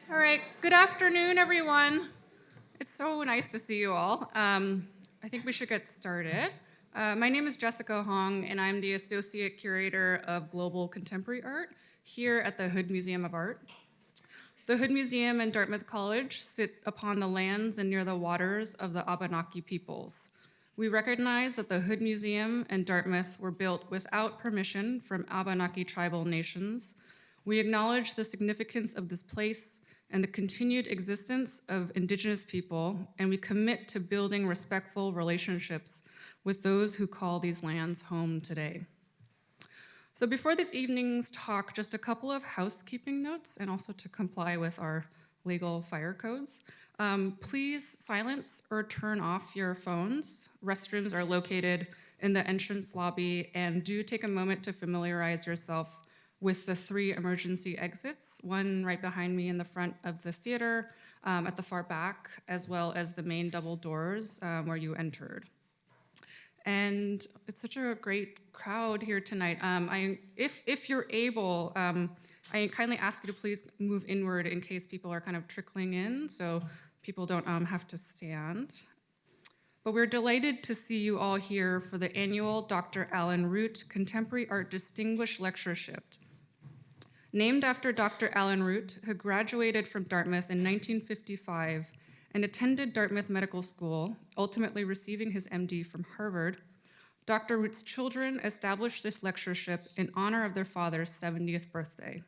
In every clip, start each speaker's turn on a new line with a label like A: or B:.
A: All right, good afternoon, everyone. It's so nice to see you all. I think we should get started. My name is Jessica Hong, and I'm the Associate Curator of Global Contemporary Art here at the Hood Museum of Art. The Hood Museum and Dartmouth College sit upon the lands and near the waters of the Abenaki peoples. We recognize that the Hood Museum and Dartmouth were built without permission from Abenaki tribal nations. We acknowledge the significance of this place and the continued existence of Indigenous people, and we commit to building respectful relationships with those who call these lands home today. So before this evening's talk, just a couple of housekeeping notes, and also to comply with our legal fire codes. Please silence or turn off your phones. Restrooms are located in the entrance lobby, and do take a moment to familiarize yourself with the 3 emergency exits, one right behind me in the front of the theater, at the far back, as well as the main double doors where you entered. And it's such a great crowd here tonight. If you're able, I kindly ask you to please move inward in case people are kind of trickling in, so people don't have to stand. But we're delighted to see you all here for the annual Dr. Alan Root Contemporary Art Distinguished Lectureship. Named after Dr. Alan Root, who graduated from Dartmouth in 1955 and attended Dartmouth Medical School, ultimately receiving his MD from Harvard, Dr. Root's children established this lectureship in honor of their father's 70th birthday.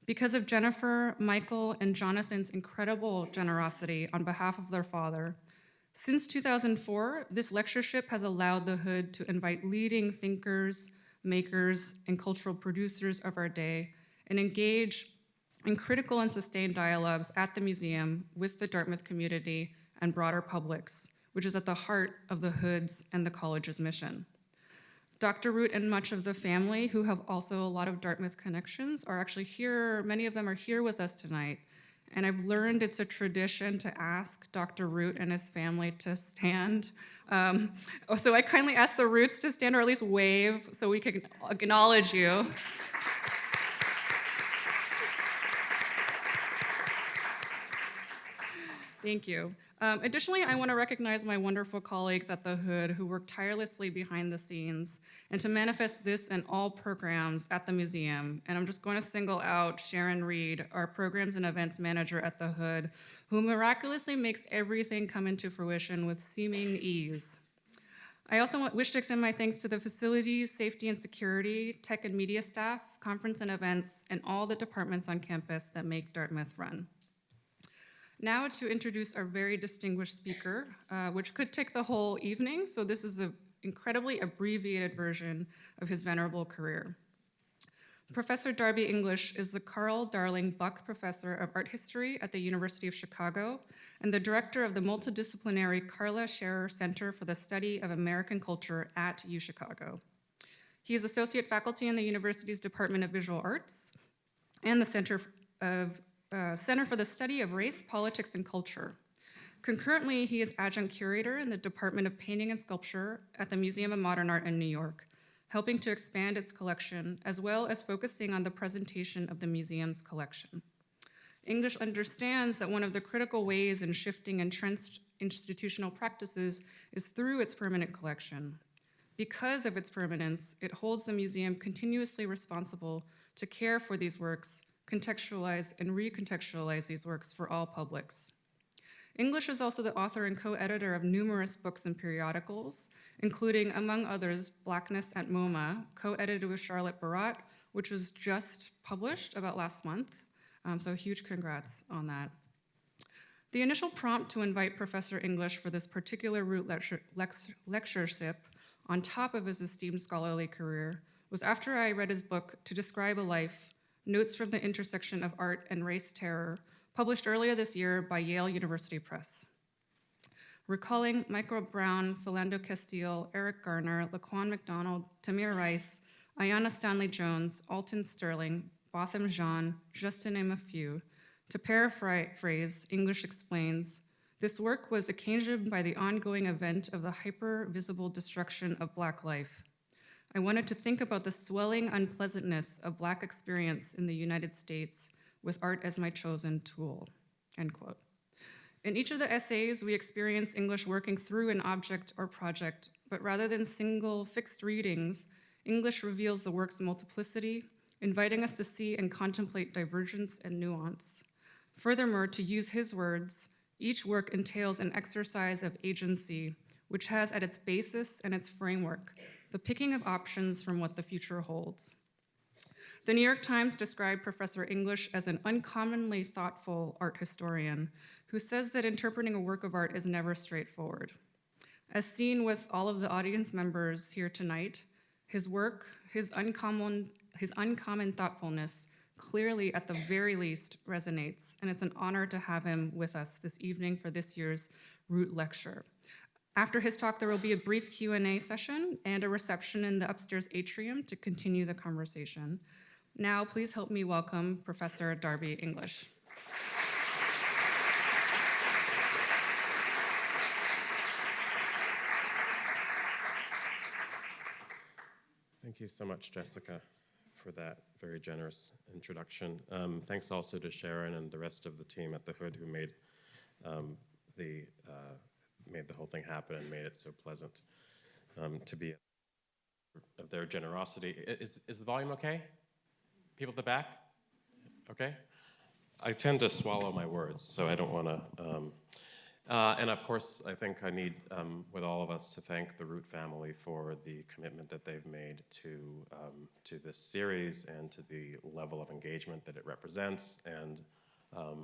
A: Because of Jennifer, Michael, and Jonathan's incredible generosity on behalf of their father, since 2004, this lectureship has allowed the Hood to invite leading thinkers, makers, and cultural producers of our day and engage in critical and sustained dialogues at the museum with the Dartmouth community and broader publics, which is at the heart of the Hood's and the college's mission. Dr. Root and much of the family, who have also a lot of Dartmouth connections, are actually here. Many of them are here with us tonight. And I've learned it's a tradition to ask Dr. Root and his family to stand. So I kindly ask the Roots to stand or at least wave so we can acknowledge you. Thank you. Additionally, I want to recognize my wonderful colleagues at the Hood who work tirelessly behind the scenes and to manifest this and all programs at the museum. And I'm just going to single out Sharon Reed, our programs and events manager at the Hood, who miraculously makes everything come into fruition with seeming ease. I also wish to extend my thanks to the facilities, safety and security, tech and media staff, conference and events, and all the departments on campus that make Dartmouth run. Now to introduce our very distinguished speaker, which could take the whole evening, so this is an incredibly abbreviated version of his venerable career. Professor Darby English is the Carl Darling Buck Professor of Art History at the University of Chicago and the director of the multidisciplinary Carla Scherer Center for the Study of American Culture at UChicago. He is associate faculty in the university's Department of Visual Arts and the Center for the Study of Race, Politics, and Culture. Concurrently, he is adjunct curator in the Department of Painting and Sculpture at the Museum of Modern Art in New York, helping to expand its collection, as well as focusing on the presentation of the museum's collection. English understands that one of the critical ways in shifting entrenched institutional practices is through its permanent collection. Because of its permanence, it holds the museum continuously responsible to care for these works, contextualize and recontextualize these works for all publics. English is also the author and co-editor of numerous books and periodicals, including, among others, Blackness at MoMA, co-edited with Charlotte Barat, which was just published about last month. So huge congrats on that. The initial prompt to invite Professor English for this particular Root lectureship, on top of his esteemed scholarly career, was after I read his book, To Describe a Life, Notes from the Intersection of Art and Race Terror, published earlier this year by Yale University Press. Recalling Michael Brown, Philando Castile, Eric Garner, Laquan McDonald, Tamir Rice, Ayanna Stanley Jones, Alton Sterling, Botham Jean, just to name a few, to paraphrase, English explains, this work was occasioned by the ongoing event of the hyper-visible destruction of Black life. I wanted to think about the swelling unpleasantness of Black experience in the United States with art as my chosen tool, end quote. In each of the essays, we experience English working through an object or project, but rather than single fixed readings, English reveals the work's multiplicity, inviting us to see and contemplate divergence and nuance. Furthermore, to use his words, each work entails an exercise of agency, which has at its basis and its framework the picking of options from what the future holds. The New York Times described Professor English as an uncommonly thoughtful art historian who says that interpreting a work of art is never straightforward. As seen with all of the audience members here tonight, his work, his uncommon thoughtfulness clearly, at the very least, resonates, and it's an honor to have him with us this evening for this year's Root Lecture. After his talk, there will be a brief Q&A session and a reception in the upstairs atrium to continue the conversation. Now, please help me welcome Professor Darby English.
B: Thank you so much, Jessica, for that very generous introduction. Thanks also to Sharon and the rest of the team at the Hood who made the whole thing happen and made it so pleasant to be of their generosity. Is the volume okay? People at the back? Okay? I tend to swallow my words, so I don't want to. And of course, I think I need, with all of us, to thank the Root family for the commitment that they've made to this series and to the level of engagement that it represents, and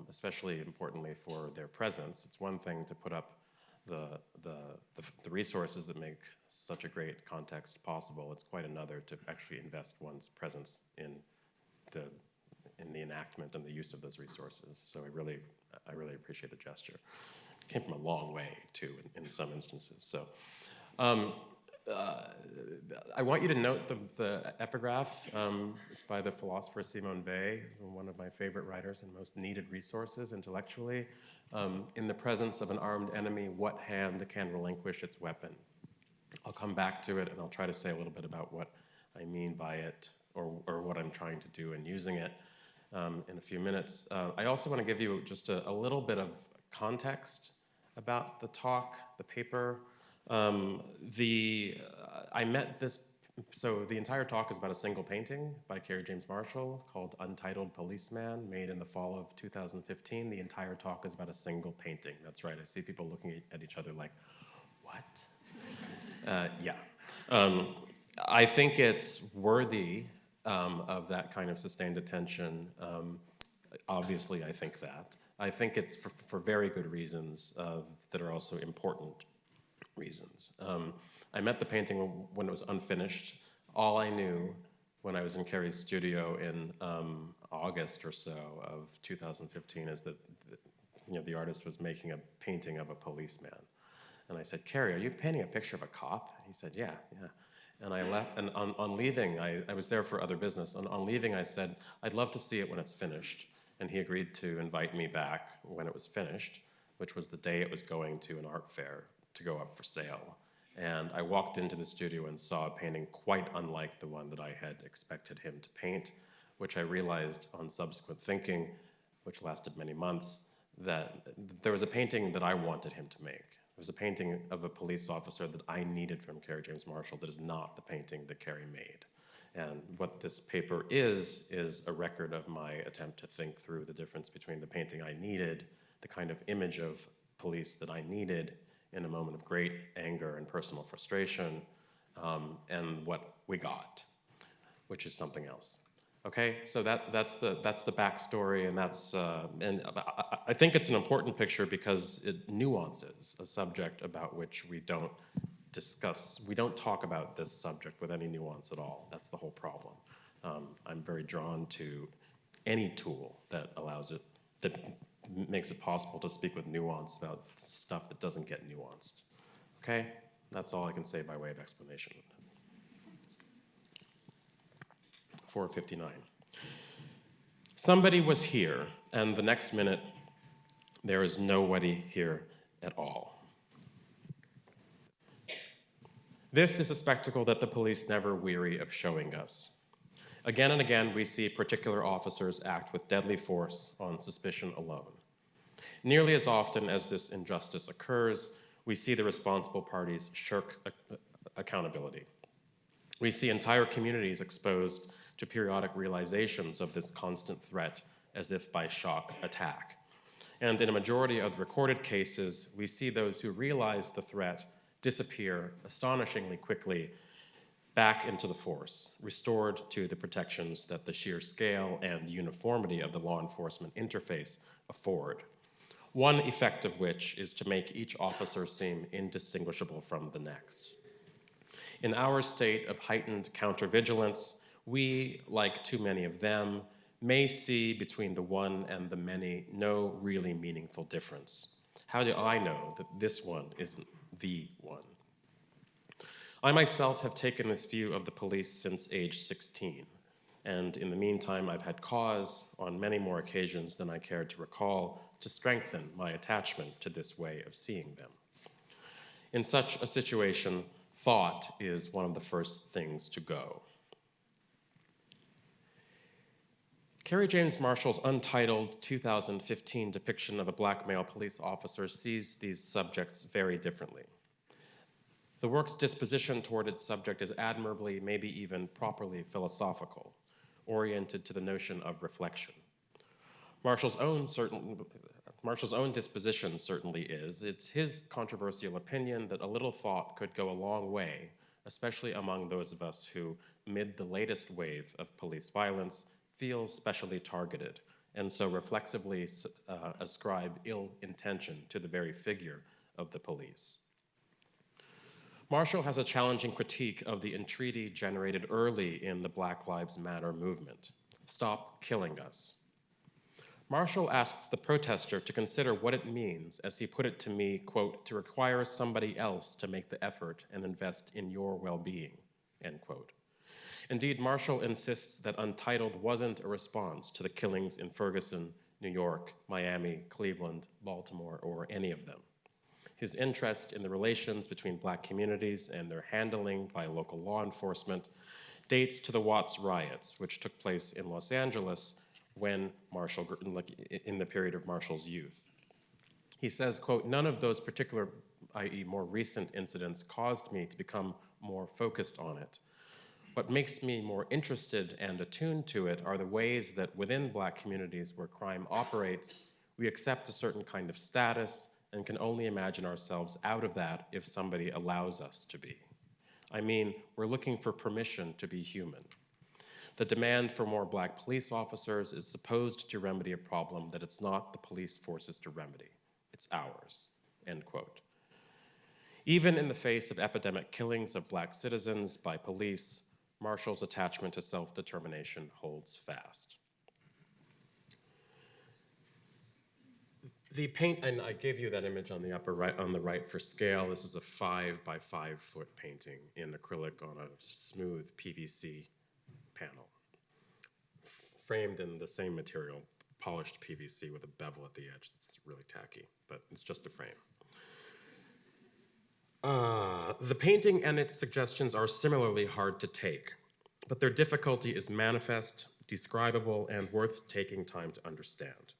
B: especially importantly for their presence. It's one thing to put up the resources that make such a great context possible. It's quite another to actually invest one's presence in the enactment and the use of those resources. So I really appreciate the gesture. It came from a long way too, in some instances. So I want you to note the epigraph by the philosopher Simone Weil, one of my favorite writers and most needed resources intellectually. In the presence of an armed enemy, what hand can relinquish its weapon? I'll come back to it and I'll try to say a little bit about what I mean by it or what I'm trying to do in using it in a few minutes. I also want to give you just a little bit of context about the talk, the paper. I met this, so the entire talk is about a single painting by Kerry James Marshall called Untitled Policeman, made in the fall of 2015. The entire talk is about a single painting. That's right, I see people looking at each other like, what? Yeah. I think it's worthy of that kind of sustained attention. Obviously, I think that. I think it's for very good reasons that are also important reasons. I met the painting when it was unfinished. All I knew when I was in Kerry's studio in August or so of 2015 is that the artist was making a painting of a policeman. And I said, Kerry, are you painting a picture of a cop? He said, yeah. And I left, and on leaving, I was there for other business. On leaving, I said, I'd love to see it when it's finished. And he agreed to invite me back when it was finished, which was the day it was going to an art fair to go up for sale. And I walked into the studio and saw a painting quite unlike the one that I had expected him to paint, which I realized on subsequent thinking, which lasted many months, that there was a painting that I wanted him to make. It was a painting of a police officer that I needed from Kerry James Marshall that is not the painting that Kerry made. And what this paper is a record of my attempt to think through the difference between the painting I needed, the kind of image of police that I needed in a moment of great anger and personal frustration, and what we got, which is something else. Okay, so that's the backstory, and I think it's an important picture because it nuances a subject about which we don't talk about this subject with any nuance at all. That's the whole problem. I'm very drawn to any tool that makes it possible to speak with nuance about stuff that doesn't get nuanced. Okay, that's all I can say by way of explanation. 4:59. Somebody was here, and the next minute, there is nobody here at all. This is a spectacle that the police never weary of showing us. Again and again, we see particular officers act with deadly force on suspicion alone. Nearly as often as this injustice occurs, we see the responsible parties shirk accountability. We see entire communities exposed to periodic realizations of this constant threat as if by shock attack. And in a majority of the recorded cases, we see those who realize the threat disappear astonishingly quickly back into the force, restored to the protections that the sheer scale and uniformity of the law enforcement interface afford. One effect of which is to make each officer seem indistinguishable from the next. In our state of heightened countervigilance, we, like too many of them, may see between the one and the many no really meaningful difference. How do I know that this one isn't the one? I myself have taken this view of the police since age 16, and in the meantime I've had cause, on many more occasions than I cared to recall, to strengthen my attachment to this way of seeing them. In such a situation, thought is one of the first things to go. Kerry James Marshall's untitled 2015 depiction of a black male police officer sees these subjects very differently. The work's disposition toward its subject is admirably, maybe even properly philosophical, oriented to the notion of reflection. Marshall's own disposition certainly is. It's his controversial opinion that a little thought could go a long way, especially among those of us who, amid the latest wave of police violence, feel specially targeted, and so reflexively ascribe ill intention to the very figure of the police. Marshall has a challenging critique of the entreaty generated early in the Black Lives Matter movement. Stop killing us. Marshall asks the protester to consider what it means, as he put it to me, quote, to require somebody else to make the effort and invest in your well-being, end quote. Indeed, Marshall insists that Untitled wasn't a response to the killings in Ferguson, New York, Miami, Cleveland, Baltimore, or any of them. His interest in the relations between black communities and their handling by local law enforcement dates to the Watts riots, which took place in Los Angeles when in the period of Marshall's youth. He says, quote, none of those particular, i.e. more recent incidents caused me to become more focused on it. What makes me more interested and attuned to it are the ways that within black communities where crime operates, we accept a certain kind of status and can only imagine ourselves out of that if somebody allows us to be. I mean, we're looking for permission to be human. The demand for more black police officers is supposed to remedy a problem that it's not the police force's to remedy. It's ours, end quote. Even in the face of epidemic killings of black citizens by police, Marshall's attachment to self-determination holds fast. The paint, and I gave you that image on the upper right, on the right for scale. This is a 5 by 5 foot painting in acrylic on a smooth PVC panel, framed in the same material, polished PVC with a bevel at the edge. That's really tacky, but it's just a frame. The painting and its suggestions are similarly hard to take, but their difficulty is manifest, describable, and worth taking time to understand.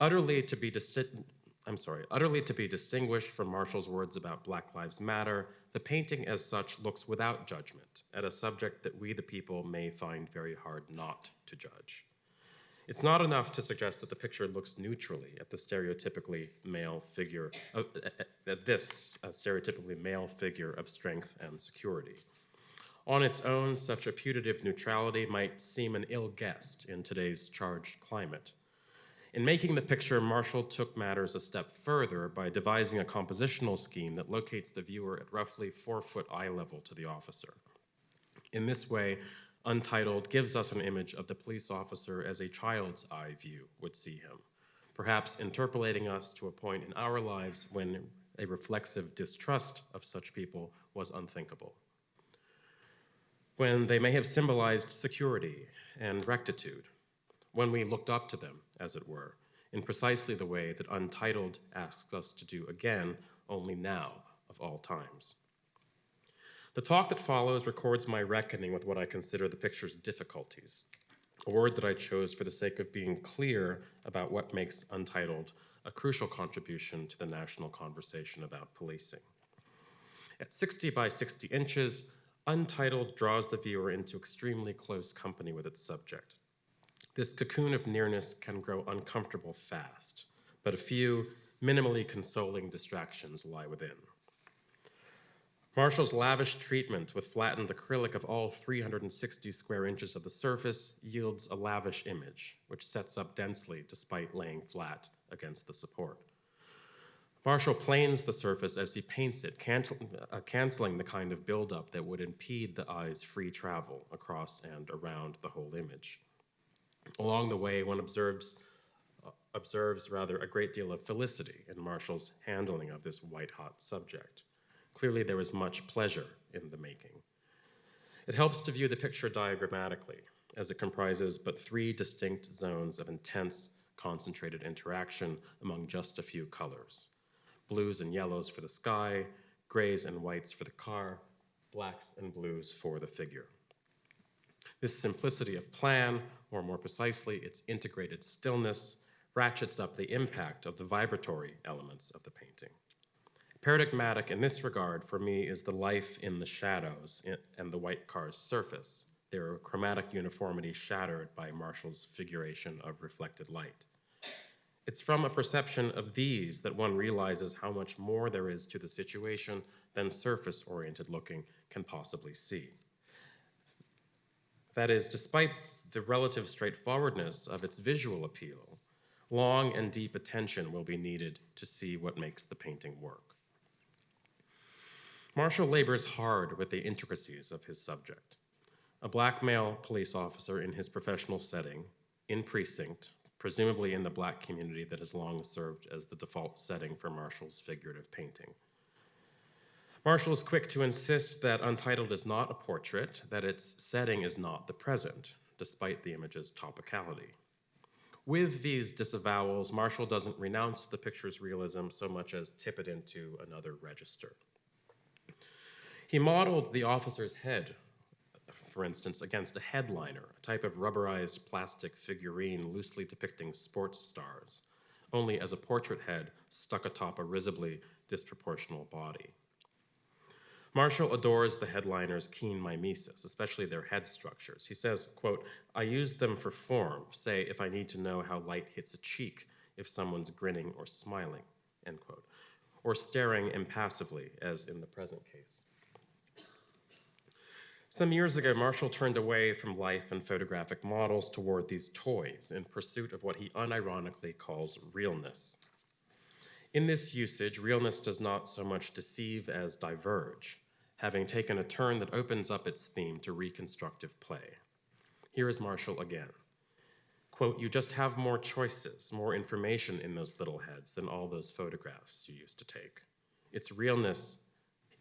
B: Utterly to be distinguished from Marshall's words about Black Lives Matter, the painting as such looks without judgment at a subject that we the people may find very hard not to judge. It's not enough to suggest that the picture looks neutrally at the stereotypically male figure, stereotypically male figure of strength and security. On its own, such a putative neutrality might seem an ill guessed in today's charged climate. In making the picture, Marshall took matters a step further by devising a compositional scheme that locates the viewer at roughly 4-foot eye level to the officer. In this way, Untitled gives us an image of the police officer as a child's eye view would see him, perhaps interpolating us to a point in our lives when a reflexive distrust of such people was unthinkable, when they may have symbolized security and rectitude, when we looked up to them, as it were, in precisely the way that Untitled asks us to do again, only now of all times. The talk that follows records my reckoning with what I consider the picture's difficulties, a word that I chose for the sake of being clear about what makes Untitled a crucial contribution to the national conversation about policing. At 60 by 60 inches, Untitled draws the viewer into extremely close company with its subject. This cocoon of nearness can grow uncomfortable fast, but a few minimally consoling distractions lie within. Marshall's lavish treatment with flattened acrylic of all 360 square inches of the surface yields a lavish image, which sets up densely despite laying flat against the support. Marshall planes the surface as he paints it, canceling the kind of buildup that would impede the eye's free travel across and around the whole image. Along the way, one observes a great deal of felicity in Marshall's handling of this white-hot subject. Clearly, there is much pleasure in the making. It helps to view the picture diagrammatically, as it comprises but 3 distinct zones of intense, concentrated interaction among just a few colors. Blues and yellows for the sky, grays and whites for the car, blacks and blues for the figure. This simplicity of plan, or more precisely, its integrated stillness, ratchets up the impact of the vibratory elements of the painting. Paradigmatic in this regard for me is the life in the shadows and the white car's surface, their chromatic uniformity shattered by Marshall's figuration of reflected light. It's from a perception of these that one realizes how much more there is to the situation than surface-oriented looking can possibly see. That is, despite the relative straightforwardness of its visual appeal, long and deep attention will be needed to see what makes the painting work. Marshall labors hard with the intricacies of his subject. A black male police officer in his professional setting, in precinct, presumably in the black community that has long served as the default setting for Marshall's figurative painting. Marshall is quick to insist that Untitled is not a portrait, that its setting is not the present, despite the image's topicality. With these disavowals, Marshall doesn't renounce the picture's realism so much as tip it into another register. He modeled the officer's head, for instance, against a headliner, a type of rubberized plastic figurine loosely depicting sports stars, only as a portrait head stuck atop a risibly disproportional body. Marshall adores the headliner's keen mimesis, especially their head structures. He says, quote, "I use them for form, say if I need to know how light hits a cheek, if someone's grinning or smiling," end quote, or staring impassively, as in the present case. Some years ago, Marshall turned away from life and photographic models toward these toys in pursuit of what he unironically calls realness. In this usage, realness does not so much deceive as diverge, having taken a turn that opens up its theme to reconstructive play. Here is Marshall again. Quote, "You just have more choices, more information in those little heads than all those photographs you used to take. It's realness,"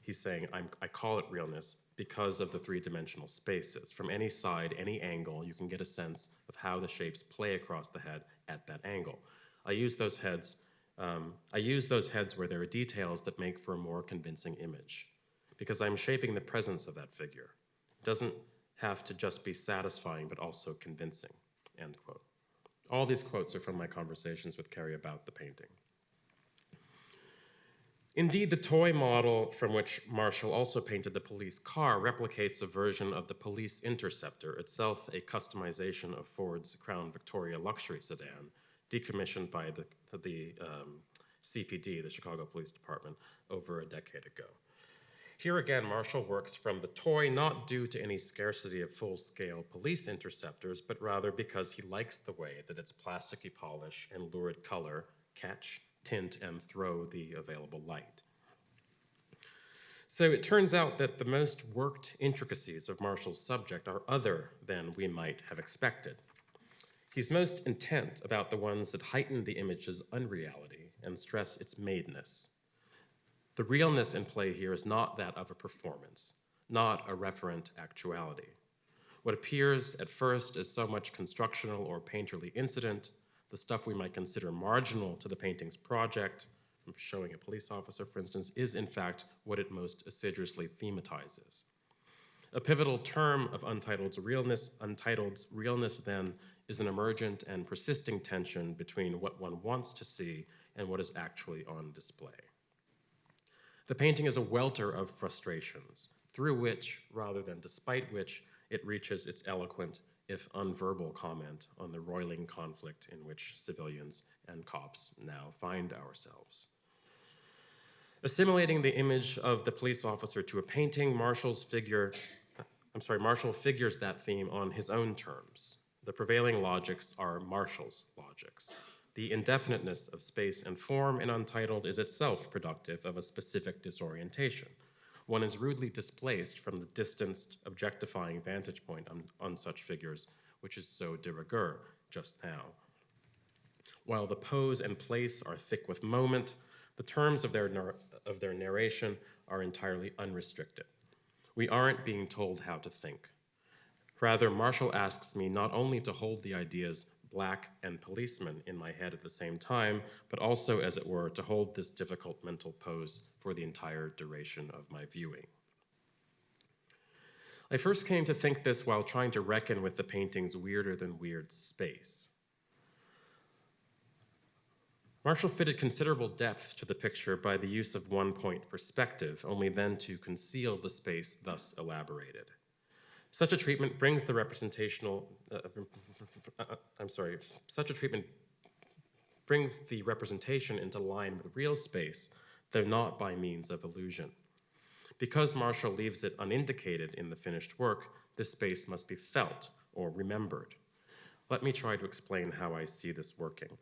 B: he's saying, I call it realness because of the 3-dimensional spaces. From any side, any angle, you can get a sense of how the shapes play across the head at that angle. I use those heads where there are details that make for a more convincing image, because I'm shaping the presence of that figure. It doesn't have to just be satisfying, but also convincing," end quote. All these quotes are from my conversations with Kerry about the painting. Indeed, the toy model from which Marshall also painted the police car replicates a version of the police interceptor, itself a customization of Ford's Crown Victoria luxury sedan, decommissioned by the CPD, the Chicago Police Department, over a decade ago. Here again, Marshall works from the toy not due to any scarcity of full-scale police interceptors, but rather because he likes the way that its plasticky polish and lurid color catch, tint, and throw the available light. So it turns out that the most worked intricacies of Marshall's subject are other than we might have expected. He's most intent about the ones that heighten the image's unreality and stress its madeness. The realness in play here is not that of a performance, not a referent actuality. What appears at first as so much constructional or painterly incident, the stuff we might consider marginal to the painting's project, showing a police officer, for instance, is in fact what it most assiduously thematizes. A pivotal term of Untitled's realness then is an emergent and persisting tension between what one wants to see and what is actually on display. The painting is a welter of frustrations, through which, rather than despite which, it reaches its eloquent, if unverbal, comment on the roiling conflict in which civilians and cops now find ourselves. Assimilating the image of the police officer to a painting, Marshall figures that theme on his own terms. The prevailing logics are Marshall's logics. The indefiniteness of space and form in Untitled is itself productive of a specific disorientation. One is rudely displaced from the distanced, objectifying vantage point on such figures, which is so de rigueur just now. While the pose and place are thick with moment, the terms of their narration are entirely unrestricted. We aren't being told how to think. Rather, Marshall asks me not only to hold the ideas black and policeman in my head at the same time, but also, as it were, to hold this difficult mental pose for the entire duration of my viewing. I first came to think this while trying to reckon with the painting's weirder than weird space. Marshall fitted considerable depth to the picture by the use of one-point perspective, only then to conceal the space thus elaborated. Such a treatment brings the representation into line with real space, though not by means of illusion. Because Marshall leaves it unindicated in the finished work, this space must be felt or remembered. Let me try to explain how I see this working.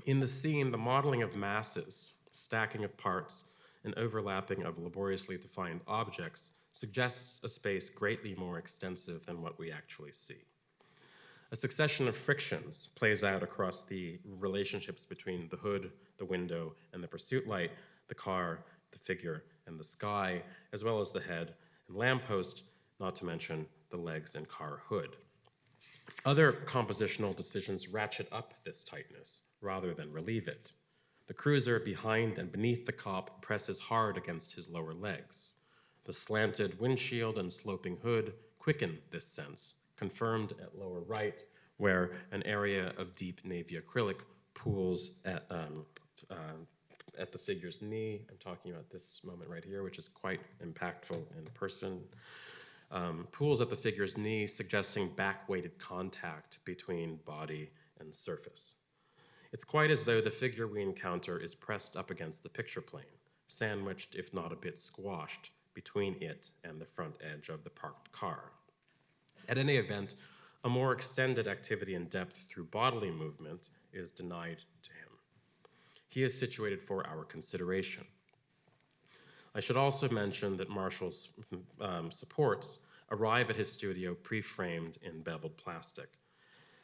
B: In the scene, the modeling of masses, stacking of parts, and overlapping of laboriously defined objects suggests a space greatly more extensive than what we actually see. A succession of frictions plays out across the relationships between the hood, the window, and the pursuit light, the car, the figure, and the sky, as well as the head and lamppost, not to mention the legs and car hood. Other compositional decisions ratchet up this tightness rather than relieve it. The cruiser behind and beneath the cop presses hard against his lower legs. The slanted windshield and sloping hood quicken this sense, confirmed at lower right, where an area of deep navy acrylic pools at the figure's knee. I'm talking about this moment right here, which is quite impactful in person. Pools at the figure's knee, suggesting back-weighted contact between body and surface. It's quite as though the figure we encounter is pressed up against the picture plane, sandwiched, if not a bit squashed, between it and the front edge of the parked car. At any event, a more extended activity and depth through bodily movement is denied to him. He is situated for our consideration. I should also mention that Marshall's supports arrive at his studio pre-framed in beveled plastic.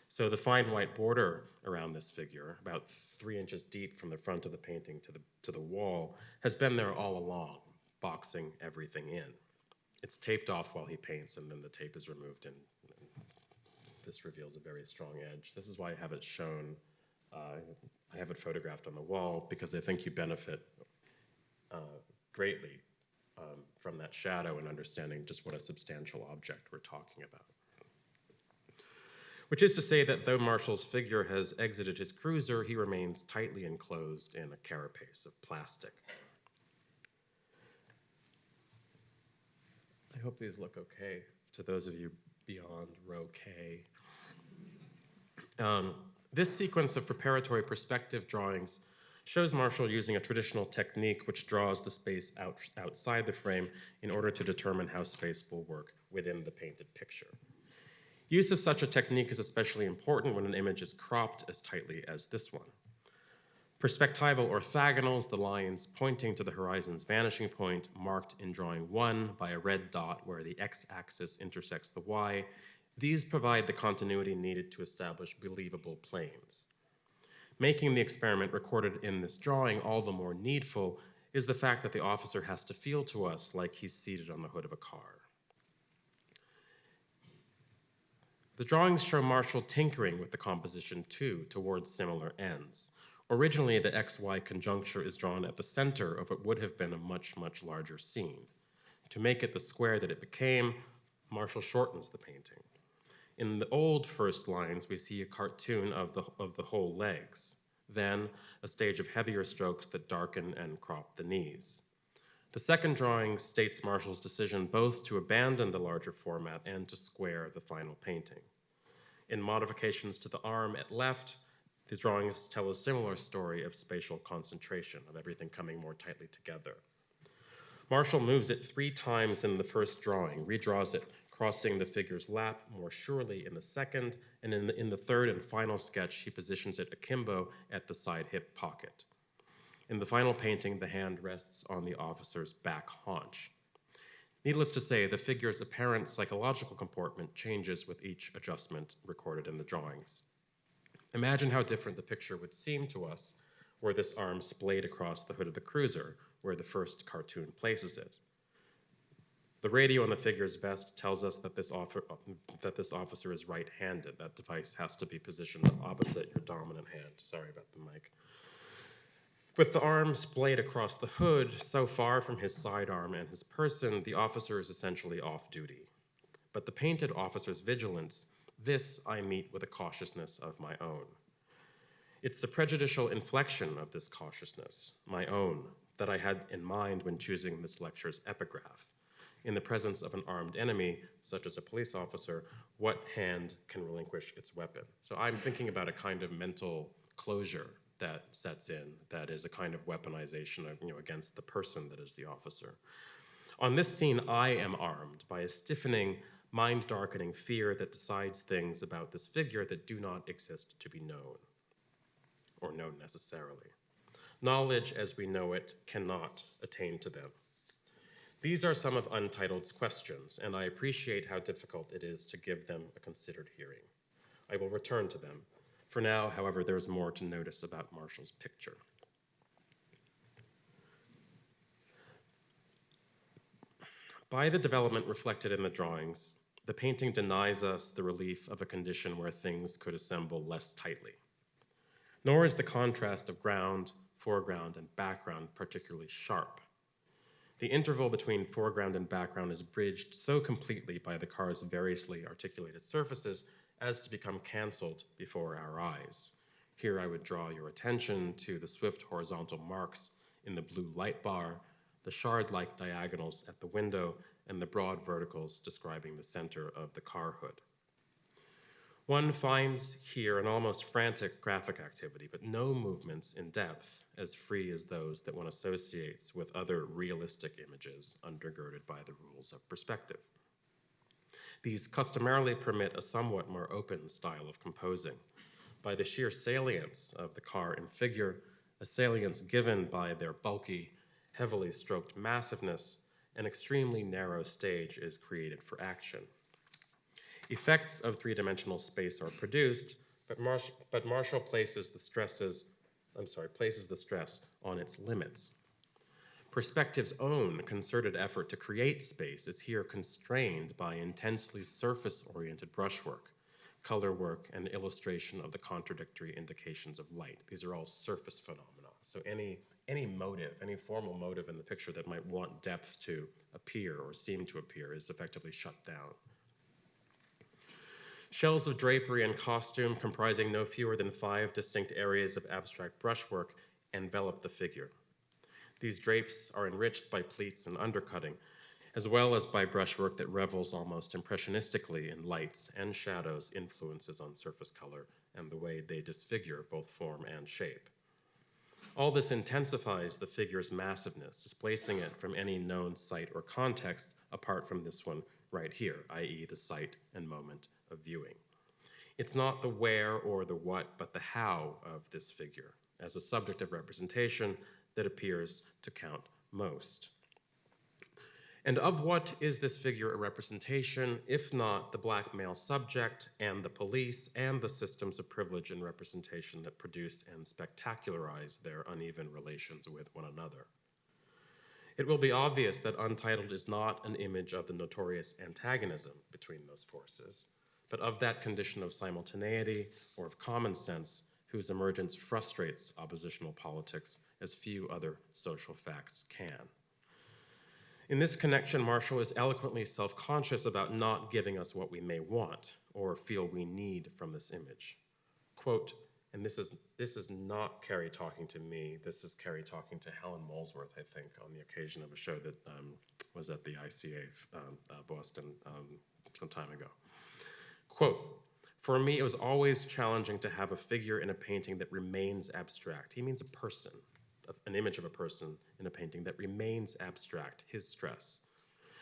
B: So the fine white border around this figure, about 3 inches deep from the front of the painting to the wall, has been there all along, boxing everything in. It's taped off while he paints, and then the tape is removed, and this reveals a very strong edge. This is why I have it shown, I have it photographed on the wall, because I think you benefit greatly from that shadow and understanding just what a substantial object we're talking about. Which is to say that though Marshall's figure has exited his cruiser, he remains tightly enclosed in a carapace of plastic. I hope these look okay to those of you beyond Rokay. This sequence of preparatory perspective drawings shows Marshall using a traditional technique which draws the space outside the frame in order to determine how space will work within the painted picture. Use of such a technique is especially important when an image is cropped as tightly as this one. Perspectival orthogonals, the lines pointing to the horizon's vanishing point, marked in drawing 1 by a red dot where the x-axis intersects the y, these provide the continuity needed to establish believable planes. Making the experiment recorded in this drawing all the more needful is the fact that the officer has to feel to us like he's seated on the hood of a car. The drawings show Marshall tinkering with the composition too, towards similar ends. Originally, the XY conjuncture is drawn at the center of what would have been a much, much larger scene. To make it the square that it became, Marshall shortens the painting. In the old first lines, we see a cartoon of the whole legs, then a stage of heavier strokes that darken and crop the knees. The second drawing states Marshall's decision both to abandon the larger format and to square the final painting. In modifications to the arm at left, the drawings tell a similar story of spatial concentration, of everything coming more tightly together. Marshall moves it 3 times in the first drawing, redraws it, crossing the figure's lap more surely in the second, and in the third and final sketch, he positions it akimbo at the side hip pocket. In the final painting, the hand rests on the officer's back haunch. Needless to say, the figure's apparent psychological comportment changes with each adjustment recorded in the drawings. Imagine how different the picture would seem to us were this arm splayed across the hood of the cruiser, where the first cartoon places it. The radio on the figure's vest tells us that this officer is right-handed. That device has to be positioned opposite your dominant hand. Sorry about the mic. With the arm splayed across the hood, so far from his sidearm and his person, the officer is essentially off-duty. But the painted officer's vigilance, this I meet with a cautiousness of my own. It's the prejudicial inflection of this cautiousness, my own, that I had in mind when choosing this lecture's epigraph. In the presence of an armed enemy, such as a police officer, what hand can relinquish its weapon? So I'm thinking about a kind of mental closure that sets in, that is a kind of weaponization of, against the person that is the officer. On this scene, I am armed by a stiffening, mind-darkening fear that decides things about this figure that do not exist to be known, or known necessarily. Knowledge as we know it cannot attain to them. These are some of Untitled's questions, and I appreciate how difficult it is to give them a considered hearing. I will return to them. For now, however, there's more to notice about Marshall's picture. By the development reflected in the drawings, the painting denies us the relief of a condition where things could assemble less tightly. Nor is the contrast of ground, foreground, and background particularly sharp. The interval between foreground and background is bridged so completely by the car's variously articulated surfaces as to become canceled before our eyes. Here I would draw your attention to the swift horizontal marks in the blue light bar, the shard-like diagonals at the window, and the broad verticals describing the center of the car hood. One finds here an almost frantic graphic activity, but no movements in depth as free as those that one associates with other realistic images undergirded by the rules of perspective. These customarily permit a somewhat more open style of composing. By the sheer salience of the car and figure, a salience given by their bulky, heavily stroked massiveness, an extremely narrow stage is created for action. Effects of three-dimensional space are produced, but Marshall places the stress on its limits. Perspective's own concerted effort to create space is here constrained by intensely surface-oriented brushwork, color work, and illustration of the contradictory indications of light. These are all surface phenomena. So any motive, any formal motive in the picture that might want depth to appear or seem to appear is effectively shut down. Shells of drapery and costume, comprising no fewer than 5 distinct areas of abstract brushwork, envelop the figure. These drapes are enriched by pleats and undercutting, as well as by brushwork that revels almost impressionistically in lights and shadows, influences on surface color, and the way they disfigure both form and shape. All this intensifies the figure's massiveness, displacing it from any known site or context apart from this one right here, i.e. the site and moment of viewing. It's not the where or the what, but the how of this figure, as a subject of representation, that appears to count most. And of what is this figure a representation, if not the black male subject and the police and the systems of privilege and representation that produce and spectacularize their uneven relations with one another? It will be obvious that Untitled is not an image of the notorious antagonism between those forces, but of that condition of simultaneity or of common sense whose emergence frustrates oppositional politics as few other social facts can. In this connection, Marshall is eloquently self-conscious about not giving us what we may want or feel we need from this image. Quote, and this is not Kerry talking to me, this is Kerry talking to Helen Molesworth, I think, on the occasion of a show that was at the ICA Boston some time ago. Quote, for me, it was always challenging to have a figure in a painting that remains abstract. He means a person, an image of a person in a painting that remains abstract, his stress.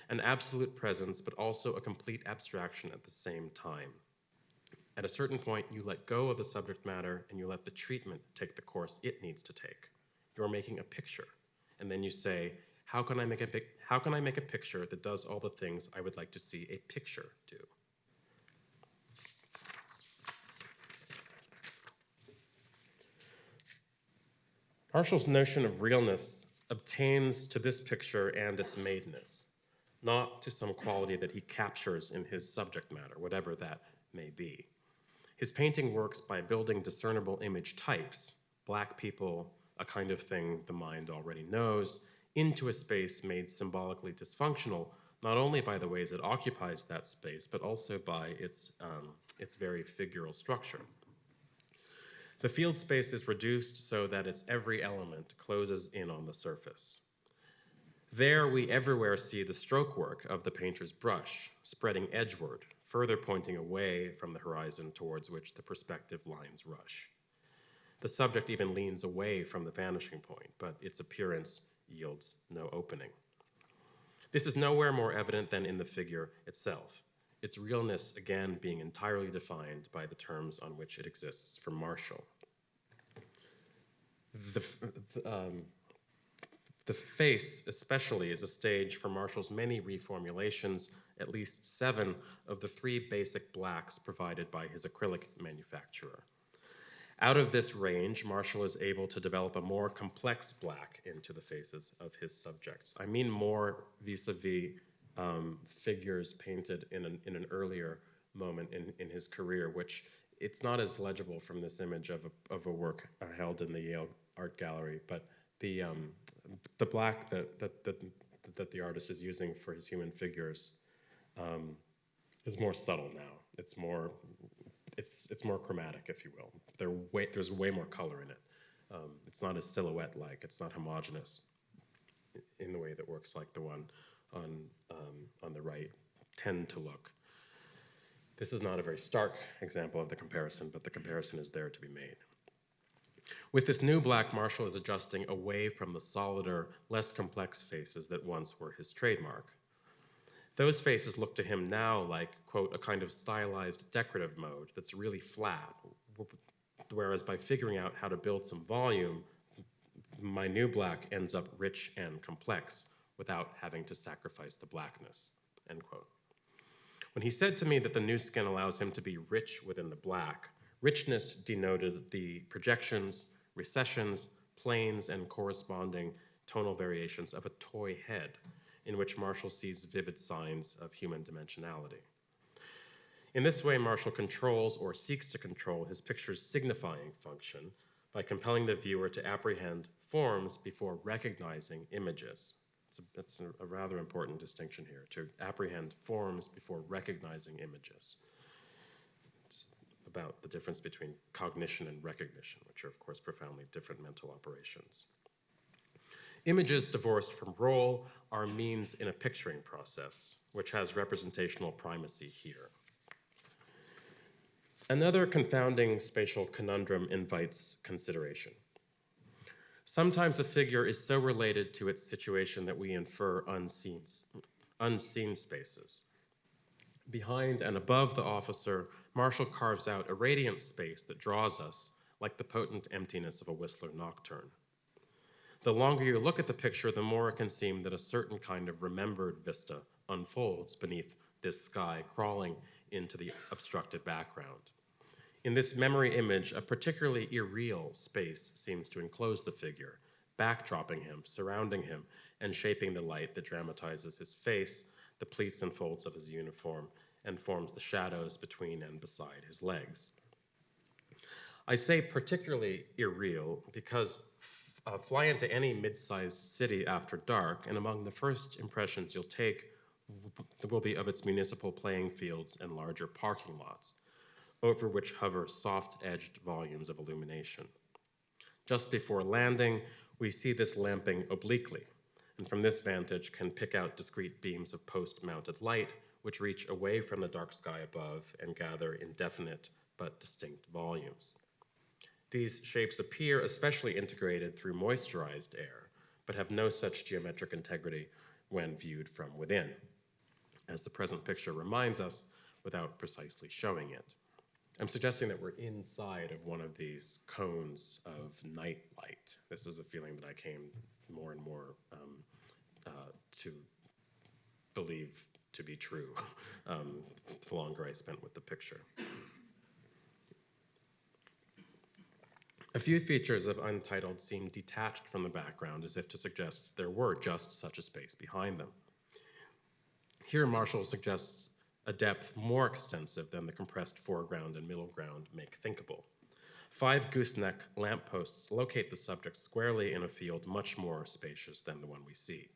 B: An absolute presence, but also a complete abstraction at the same time. At a certain point, you let go of the subject matter and you let the treatment take the course it needs to take. You're making a picture, and then you say, how can I make a picture that does all the things I would like to see a picture do? Marshall's notion of realness obtains to this picture and its madeness, not to some quality that he captures in his subject matter, whatever that may be. His painting works by building discernible image types, black people, a kind of thing the mind already knows, into a space made symbolically dysfunctional, not only by the ways it occupies that space, but also by its very figural structure. The field space is reduced so that its every element closes in on the surface. There we everywhere see the stroke work of the painter's brush, spreading edgeward, further pointing away from the horizon towards which the perspective lines rush. The subject even leans away from the vanishing point, but its appearance yields no opening. This is nowhere more evident than in the figure itself, its realness again being entirely defined by the terms on which it exists for Marshall. The face, especially, is a stage for Marshall's many reformulations, at least 7 of the 3 basic blacks provided by his acrylic manufacturer. Out of this range, Marshall is able to develop a more complex black into the faces of his subjects. I mean more vis-a-vis figures painted in an earlier moment in his career, which it's not as legible from this image of a work held in the Yale Art Gallery, but the black that the artist is using for his human figures is more subtle now. It's more chromatic, if you will. There's way more color in it. It's not as silhouette-like. It's not homogeneous in the way that works like the one on the right tend to look. This is not a very stark example of the comparison, but the comparison is there to be made. With this new black, Marshall is adjusting away from the solider, less complex faces that once were his trademark. Those faces look to him now like, quote, a kind of stylized decorative mode that's really flat, whereas by figuring out how to build some volume, my new black ends up rich and complex without having to sacrifice the blackness, end quote. When he said to me that the new skin allows him to be rich within the black, richness denoted the projections, recessions, planes, and corresponding tonal variations of a toy head, in which Marshall sees vivid signs of human dimensionality. In this way, Marshall controls or seeks to control his picture's signifying function by compelling the viewer to apprehend forms before recognizing images. That's a rather important distinction here, to apprehend forms before recognizing images. It's about the difference between cognition and recognition, which are, of course, profoundly different mental operations. Images divorced from role are means in a picturing process, which has representational primacy here. Another confounding spatial conundrum invites consideration. Sometimes a figure is so related to its situation that we infer unseen spaces. Behind and above the officer, Marshall carves out a radiant space that draws us, like the potent emptiness of a Whistler nocturne. The longer you look at the picture, the more it can seem that a certain kind of remembered vista unfolds beneath this sky, crawling into the obstructed background. In this memory image, a particularly irreal space seems to enclose the figure, backdropping him, surrounding him, and shaping the light that dramatizes his face, the pleats and folds of his uniform, and forms the shadows between and beside his legs. I say particularly irreal because fly into any mid-sized city after dark, and among the first impressions you'll take will be of its municipal playing fields and larger parking lots, over which hover soft-edged volumes of illumination. Just before landing, we see this lamping obliquely, and from this vantage can pick out discrete beams of post-mounted light which reach away from the dark sky above and gather indefinite but distinct volumes. These shapes appear especially integrated through moisturized air, but have no such geometric integrity when viewed from within, as the present picture reminds us without precisely showing it. I'm suggesting that we're inside of one of these cones of night light. This is a feeling that I came more and more to believe to be true the longer I spent with the picture. A few features of Untitled seem detached from the background, as if to suggest there were just such a space behind them. Here, Marshall suggests a depth more extensive than the compressed foreground and middle ground make thinkable. 5 gooseneck lampposts locate the subject squarely in a field much more spacious than the one we see.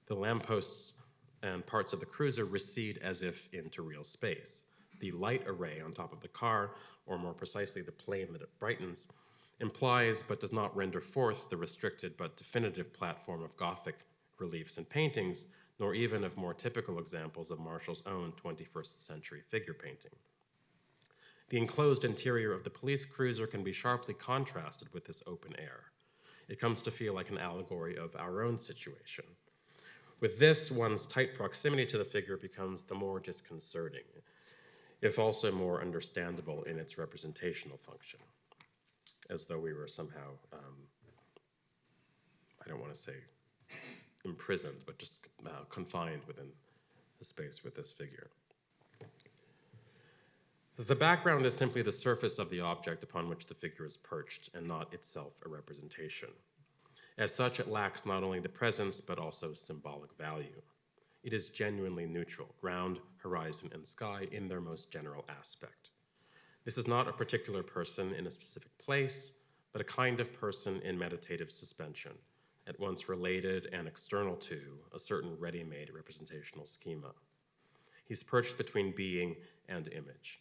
B: The lampposts and parts of the cruiser recede as if into real space. The light array on top of the car, or more precisely the plane that it brightens, implies but does not render forth the restricted but definitive platform of Gothic reliefs and paintings, nor even of more typical examples of Marshall's own 21st century figure painting. The enclosed interior of the police cruiser can be sharply contrasted with this open air. It comes to feel like an allegory of our own situation. With this, one's tight proximity to the figure becomes the more disconcerting, if also more understandable in its representational function, as though we were somehow, I don't want to say imprisoned, but just confined within the space with this figure. The background is simply the surface of the object upon which the figure is perched, and not itself a representation. As such, it lacks not only the presence, but also symbolic value. It is genuinely neutral, ground, horizon, and sky in their most general aspect. This is not a particular person in a specific place, but a kind of person in meditative suspension, at once related and external to a certain ready-made representational schema. He's perched between being and image.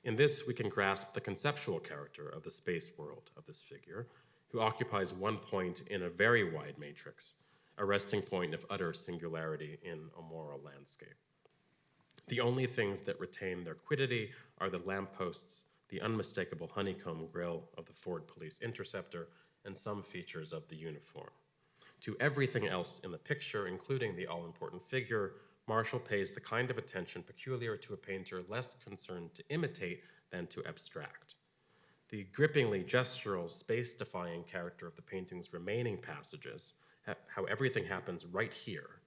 B: In this, we can grasp the conceptual character of the space world of this figure, who occupies one point in a very wide matrix, a resting point of utter singularity in a moral landscape. The only things that retain their quiddity are the lampposts, the unmistakable honeycomb grille of the Ford Police Interceptor, and some features of the uniform. To everything else in the picture, including the all-important figure, Marshall pays the kind of attention peculiar to a painter less concerned to imitate than to abstract. The grippingly gestural, space-defying character of the painting's remaining passages, how everything happens right here,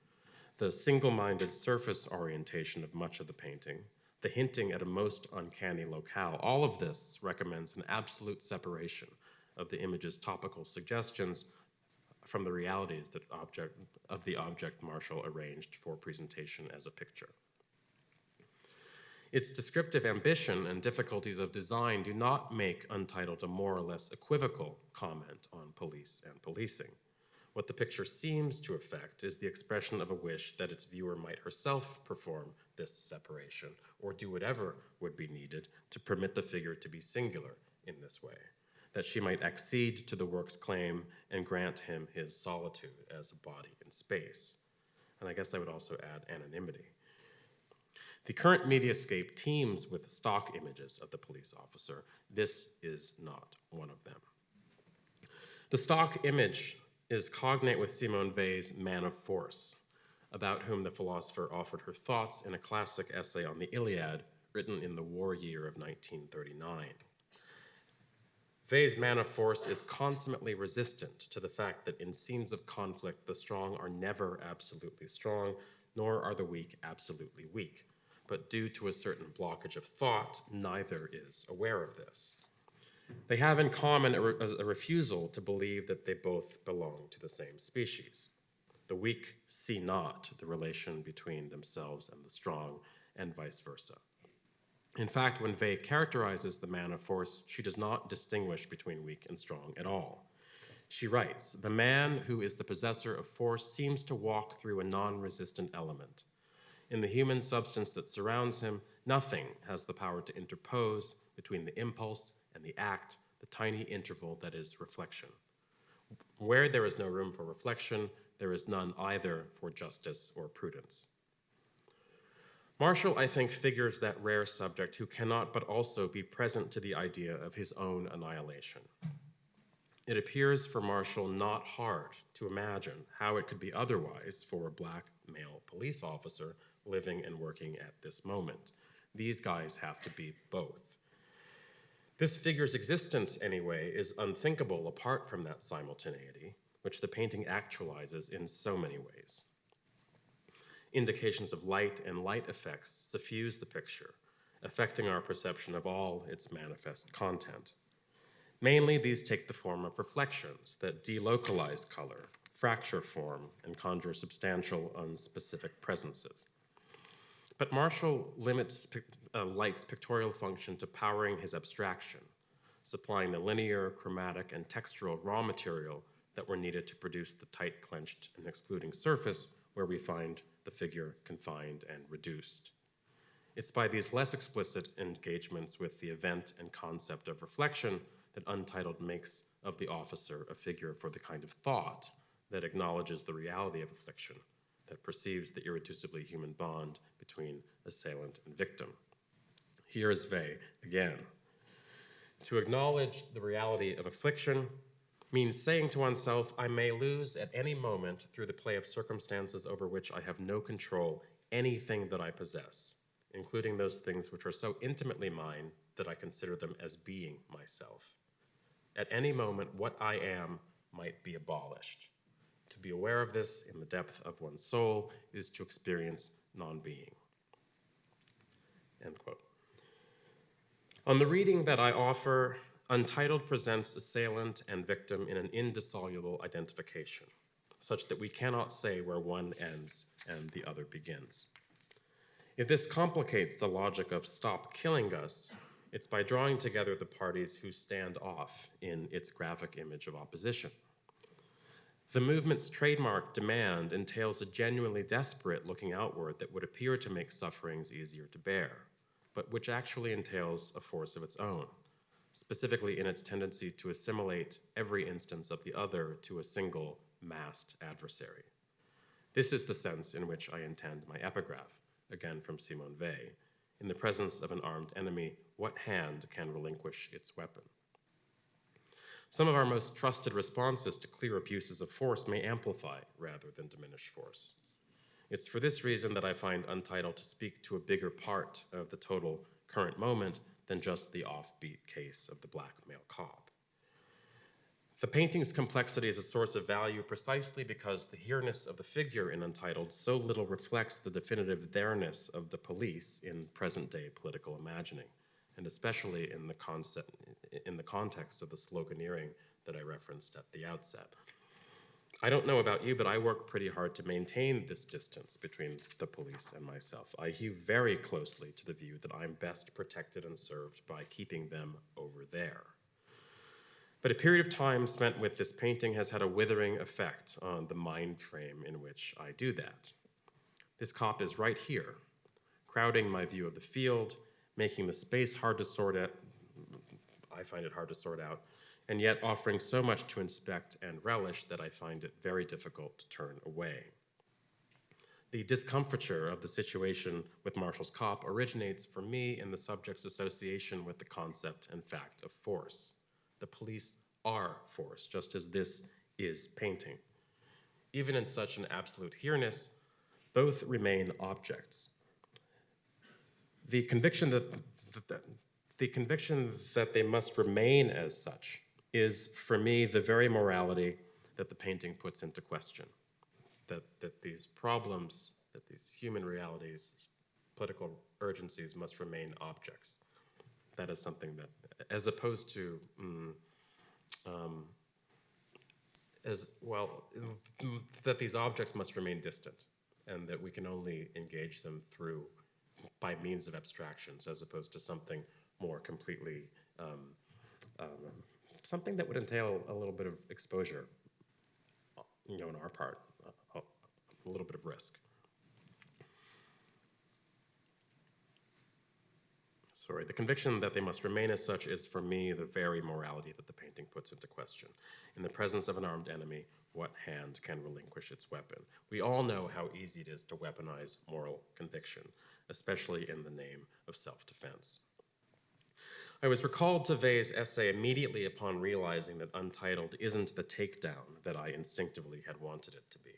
B: the single-minded surface orientation of much of the painting, the hinting at a most uncanny locale, all of this recommends an absolute separation of the image's topical suggestions from the realities of the object Marshall arranged for presentation as a picture. Its descriptive ambition and difficulties of design do not make Untitled a more or less equivocal comment on police and policing. What the picture seems to effect is the expression of a wish that its viewer might herself perform this separation, or do whatever would be needed to permit the figure to be singular in this way, that she might accede to the work's claim and grant him his solitude as a body in space. And I guess I would also add anonymity. The current mediascape teems with stock images of the police officer. This is not one of them. The stock image is cognate with Simone Weil's Man of Force, about whom the philosopher offered her thoughts in a classic essay on the Iliad, written in the war year of 1939. Weil's Man of Force is consummately resistant to the fact that in scenes of conflict, the strong are never absolutely strong, nor are the weak absolutely weak. But due to a certain blockage of thought, neither is aware of this. They have in common a refusal to believe that they both belong to the same species. The weak see not the relation between themselves and the strong, and vice versa. In fact, when Vey characterizes the man of force, she does not distinguish between weak and strong at all. She writes, "The man who is the possessor of force seems to walk through a non-resistant element. In the human substance that surrounds him, nothing has the power to interpose between the impulse and the act, the tiny interval that is reflection. Where there is no room for reflection, there is none either for justice or prudence." Marshall, I think, figures that rare subject who cannot but also be present to the idea of his own annihilation. It appears for Marshall not hard to imagine how it could be otherwise for a black male police officer living and working at this moment. These guys have to be both. This figure's existence, anyway, is unthinkable apart from that simultaneity, which the painting actualizes in so many ways. Indications of light and light effects suffuse the picture, affecting our perception of all its manifest content. Mainly, these take the form of reflections that delocalize color, fracture form, and conjure substantial, unspecific presences. But Marshall limits light's pictorial function to powering his abstraction, supplying the linear, chromatic, and textural raw material that were needed to produce the tight, clenched, and excluding surface where we find the figure confined and reduced. It's by these less explicit engagements with the event and concept of reflection that Untitled makes of the officer a figure for the kind of thought that acknowledges the reality of affliction, that perceives the irreducibly human bond between assailant and victim. Here is Vey again. To acknowledge the reality of affliction means saying to oneself, I may lose at any moment through the play of circumstances over which I have no control anything that I possess, including those things which are so intimately mine that I consider them as being myself. At any moment, what I am might be abolished. To be aware of this in the depth of one's soul is to experience non-being. End quote. On the reading that I offer, Untitled presents assailant and victim in an indissoluble identification, such that we cannot say where one ends and the other begins. If this complicates the logic of stop killing us, it's by drawing together the parties who stand off in its graphic image of opposition. The movement's trademark demand entails a genuinely desperate looking outward that would appear to make sufferings easier to bear, but which actually entails a force of its own, specifically in its tendency to assimilate every instance of the other to a single masked adversary. This is the sense in which I intend my epigraph, again from Simone Weil. In the presence of an armed enemy, what hand can relinquish its weapon? Some of our most trusted responses to clear abuses of force may amplify rather than diminish force. It's for this reason that I find Untitled to speak to a bigger part of the total current moment than just the offbeat case of the black male cop. The painting's complexity is a source of value precisely because the here-ness of the figure in Untitled so little reflects the definitive there-ness of the police in present-day political imagining, and especially in the context of the sloganeering that I referenced at the outset. I don't know about you, but I work pretty hard to maintain this distance between the police and myself. I hew very closely to the view that I'm best protected and served by keeping them over there. But a period of time spent with this painting has had a withering effect on the mind frame in which I do that. This cop is right here, crowding my view of the field, making the space hard to sort out. I find it hard to sort out, and yet offering so much to inspect and relish that I find it very difficult to turn away. The discomfiture of the situation with Marshall's cop originates for me in the subject's association with the concept and fact of force. The police are force, just as this is painting. Even in such an absolute here-ness, both remain objects. The conviction that they must remain as such is, for me, the very morality that the painting puts into question. That these problems, that these human realities, political urgencies must remain objects. That is something that, as opposed to, that these objects must remain distant and that we can only engage them through by means of abstractions as opposed to something more completely, something that would entail a little bit of exposure, on our part, a little bit of risk. Sorry, the conviction that they must remain as such is, for me, the very morality that the painting puts into question. In the presence of an armed enemy, what hand can relinquish its weapon? We all know how easy it is to weaponize moral conviction, especially in the name of self-defense. I was recalled to Wei's essay immediately upon realizing that Untitled isn't the takedown that I instinctively had wanted it to be.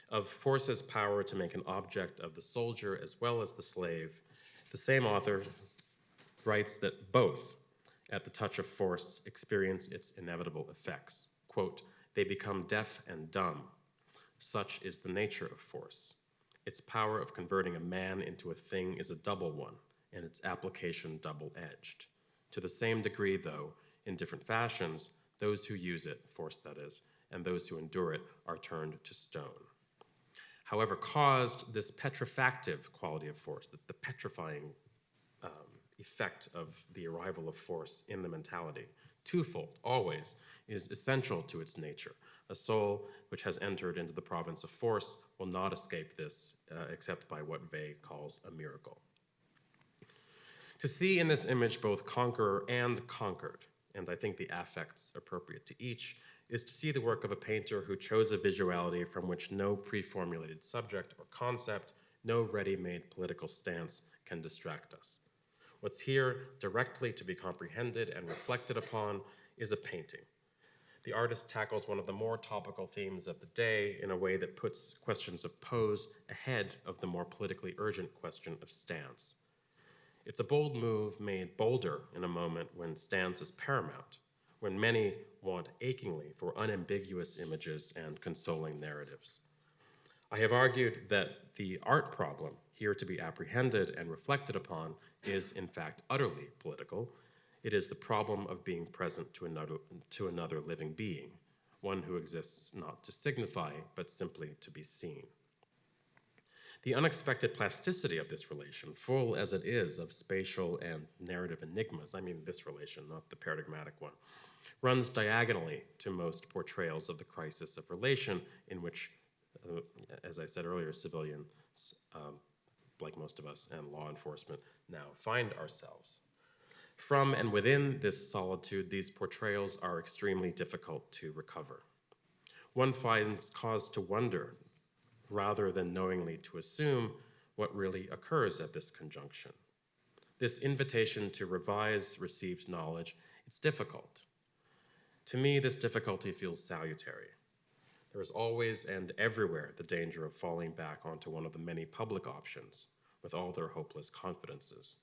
B: Of force's power to make an object of the soldier as well as the slave, the same author writes that both, at the touch of force, experience its inevitable effects. Quote, "They become deaf and dumb. Such is the nature of force. Its power of converting a man into a thing is a double one, and its application double-edged. To the same degree, though, in different fashions, those who use it, force that is, and those who endure it are turned to stone. However caused, this petrifactive quality of force, the petrifying effect of the arrival of force in the mentality, twofold, always, is essential to its nature. A soul which has entered into the province of force will not escape this except by what Weil calls a miracle." To see in this image both conqueror and conquered, and I think the affects appropriate to each, is to see the work of a painter who chose a visuality from which no pre-formulated subject or concept, no ready-made political stance can distract us. What's here directly to be comprehended and reflected upon is a painting. The artist tackles one of the more topical themes of the day in a way that puts questions of pose ahead of the more politically urgent question of stance. It's a bold move made bolder in a moment when stance is paramount, when many want achingly for unambiguous images and consoling narratives. I have argued that the art problem here to be apprehended and reflected upon is in fact utterly political. It is the problem of being present to another living being, one who exists not to signify, but simply to be seen. The unexpected plasticity of this relation, full as it is of spatial and narrative enigmas, I mean this relation, not the paradigmatic one, runs diagonally to most portrayals of the crisis of relation in which, as I said earlier, civilians, like most of us, and law enforcement now find ourselves. From and within this solitude, these portrayals are extremely difficult to recover. One finds cause to wonder, rather than knowingly to assume, what really occurs at this conjunction. This invitation to revise received knowledge, it's difficult. To me, this difficulty feels salutary. There is always and everywhere the danger of falling back onto one of the many public options with all their hopeless confidences.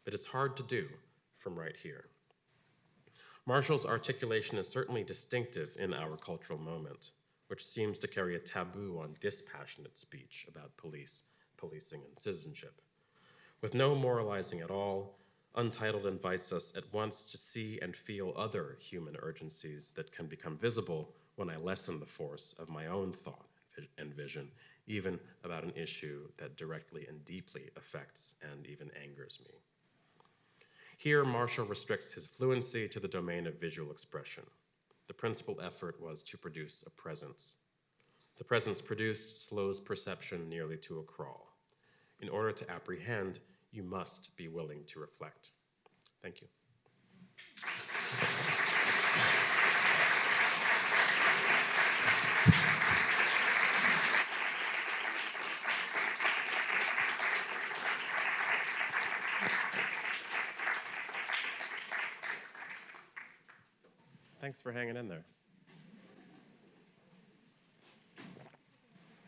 B: But it's hard to do from right here. Marshall's articulation is certainly distinctive in our cultural moment, which seems to carry a taboo on dispassionate speech about policing, and citizenship. With no moralizing at all, Untitled invites us at once to see and feel other human urgencies that can become visible when I lessen the force of my own thought and vision, even about an issue that directly and deeply affects and even angers me. Here, Marshall restricts his fluency to the domain of visual expression. The principal effort was to produce a presence. The presence produced slows perception nearly to a crawl. In order to apprehend, you must be willing to reflect. Thank you. Thanks for hanging in there.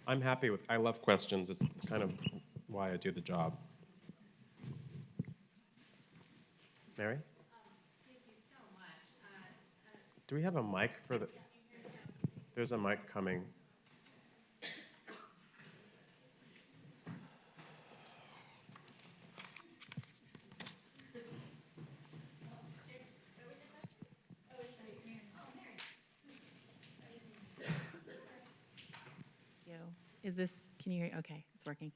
B: I'm happy with, I love questions. It's kind of why I do the job. Mary?
C: Thank you so much.
B: Do we have a mic for the, there's a mic coming.
C: Is this, can you hear? Okay, it's working.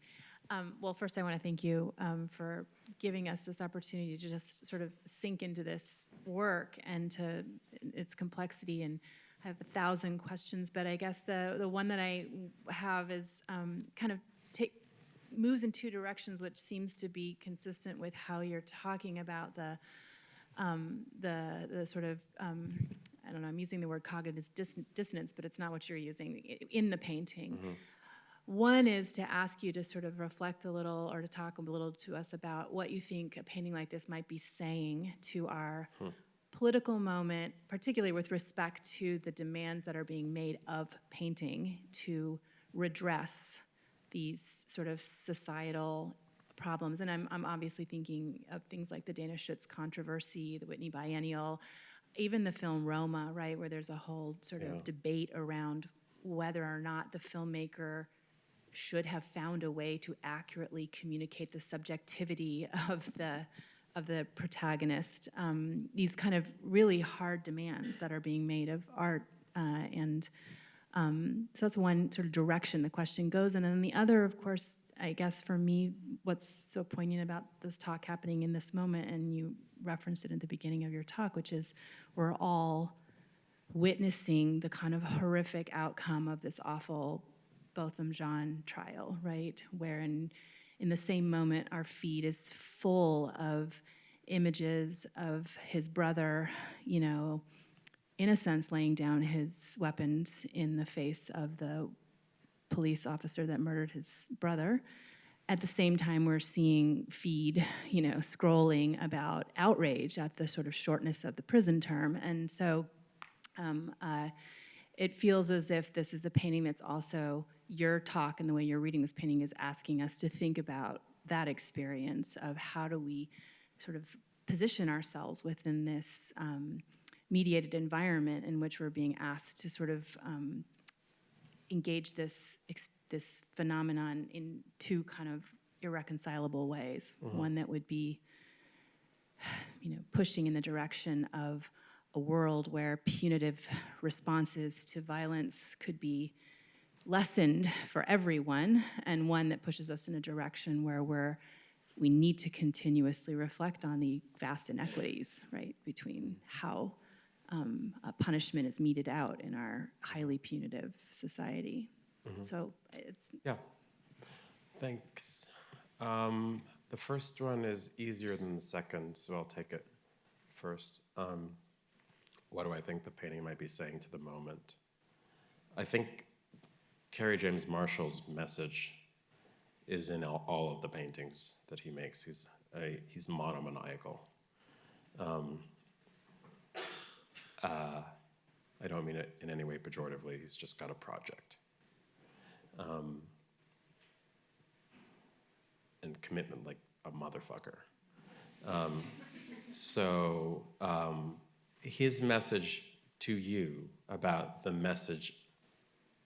D: Well, first I want to thank you for giving us this opportunity to just sort of sink into this work and to its complexity. And I have 1,000 questions, but I guess the one that I have is kind of moves in two directions, which seems to be consistent with how you're talking about the sort of I don't know. I'm using the word cognitive dissonance, but it's not what you're using in the painting.
B: Mm-hmm.
D: One is to ask you to sort of reflect a little or to talk a little to us about what you think a painting like this might be saying to our political moment, particularly with respect to the demands that are being made of painting to redress these sort of societal problems. And I'm obviously thinking of things like the Dana Schutz controversy, the Whitney Biennial, even the film Roma, right, where there's a whole sort of debate around whether or not the filmmaker should have found a way to accurately communicate the subjectivity of the protagonist. These kind of really hard demands that are being made of art, so that's one sort of direction the question goes in. And the other, of course, I guess for me, what's so poignant about this talk happening in this moment, and you referenced it at the beginning of your talk, which is we're all witnessing the kind of horrific outcome of this awful Botham Jean trial, right? Where in the same moment, our feed is full of images of his brother, you know, in a sense, laying down his weapons in the face of the police officer that murdered his brother. At the same time, we're seeing feed, you know, scrolling about outrage at the sort of shortness of the prison term. And so it feels as if this is a painting that's also, your talk and the way you're reading this painting is asking us to think about that experience of how do we sort of position ourselves within this mediated environment in which we're being asked to sort of engage this phenomenon in two kind of irreconcilable ways. Mm-hmm. One that would be, you know, pushing in the direction of a world where punitive responses to violence could be lessened for everyone, and one that pushes us in a direction where we need to continuously reflect on the vast inequities, right, between how a punishment is meted out in our highly punitive society. Mm-hmm. So it's...
B: Yeah, thanks. The first one is easier than the second, so I'll take it first. What do I think the painting might be saying to the moment? I think Kerry James Marshall's message is in all of the paintings that he makes. He's monomaniacal. I don't mean it in any way pejoratively. He's just got a project. And commitment like a motherfucker. So his message to you about the message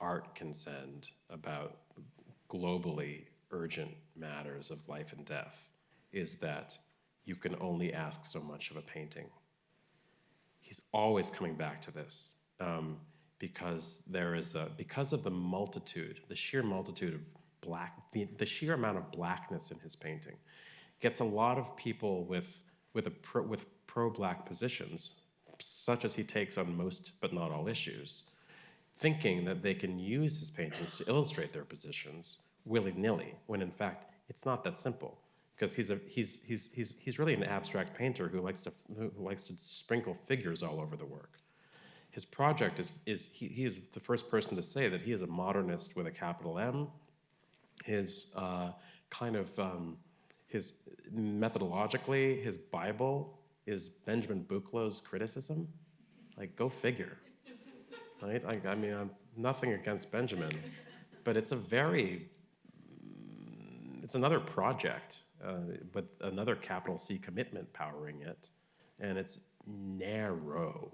B: art can send about globally urgent matters of life and death is that you can only ask so much of a painting. He's always coming back to this because because of the multitude, the sheer multitude of the sheer amount of blackness in his painting gets a lot of people with pro-black positions, such as he takes on most but not all issues, thinking that they can use his paintings to illustrate their positions willy-nilly, when in fact it's not that simple. Because he's really an abstract painter who likes to sprinkle figures all over the work. His project he is the first person to say that he is a modernist with a capital M. His his methodologically, his Bible is Benjamin Bucklow's criticism. Like, go figure, right? I mean, I'm nothing against Benjamin, but it's another project. With another capital C commitment powering it, and it's narrow.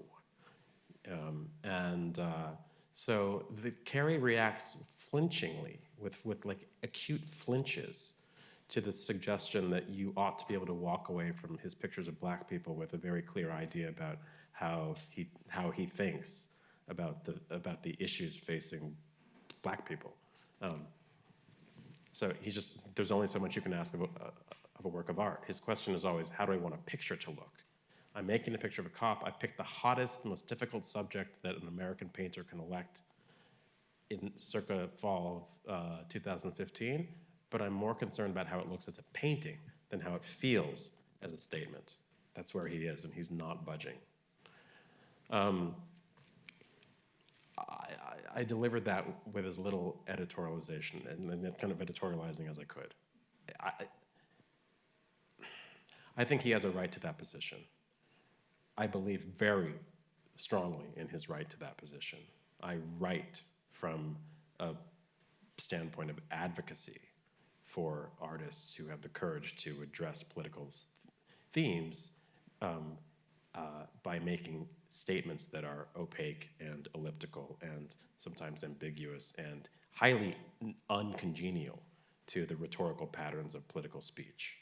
B: So Kerry reacts flinchingly with like acute flinches to the suggestion that you ought to be able to walk away from his pictures of black people with a very clear idea about how he thinks about the issues facing black people. So there's only so much you can ask of a work of art. His question is always, how do I want a picture to look? I'm making a picture of a cop. I've picked the hottest, most difficult subject that an American painter can elect in circa fall of 2015, but I'm more concerned about how it looks as a painting than how it feels as a statement. That's where he is, and he's not budging. I delivered that with as little editorialization and kind of editorializing as I could. I think he has a right to that position. I believe very strongly in his right to that position. I write from a standpoint of advocacy for artists who have the courage to address political themes by making statements that are opaque and elliptical and sometimes ambiguous and highly uncongenial to the rhetorical patterns of political speech.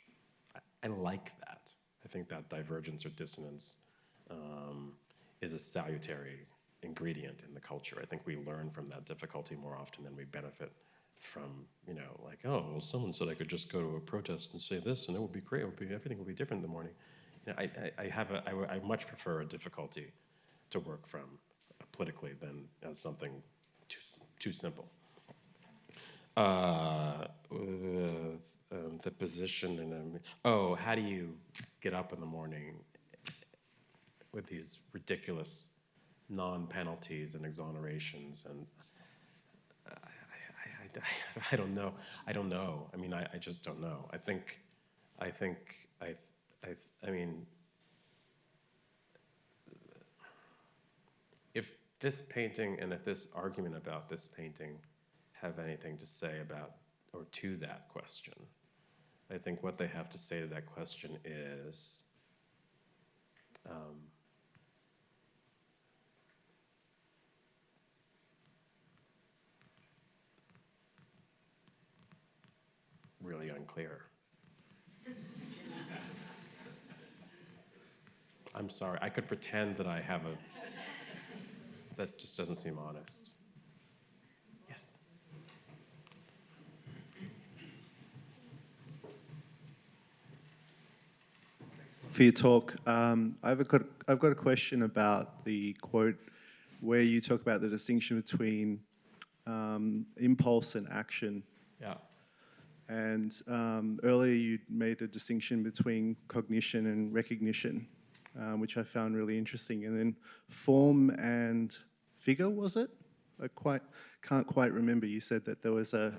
B: I like that. I think that divergence or dissonance is a salutary ingredient in the culture. I think we learn from that difficulty more often than we benefit from, like, oh, well, someone said I could just go to a protest and say this and it would be great, everything will be different in the morning. I much prefer a difficulty to work from politically than as something too simple. The position and how do you get up in the morning with these ridiculous non-penalties and exonerations and I don't know. I mean, I just don't know. I mean, if this painting and if this argument about this painting have anything to say about or to that question, I think what they have to say to that question is really unclear. I'm sorry, I could pretend that I have that just doesn't seem honest. Yes.
E: For your talk, I've got a question about the quote where you talk about the distinction between impulse and action.
B: Yeah.
E: And earlier you made a distinction between cognition and recognition, which I found really interesting. And then form and figure, was it? I can't quite remember. You said that there was a...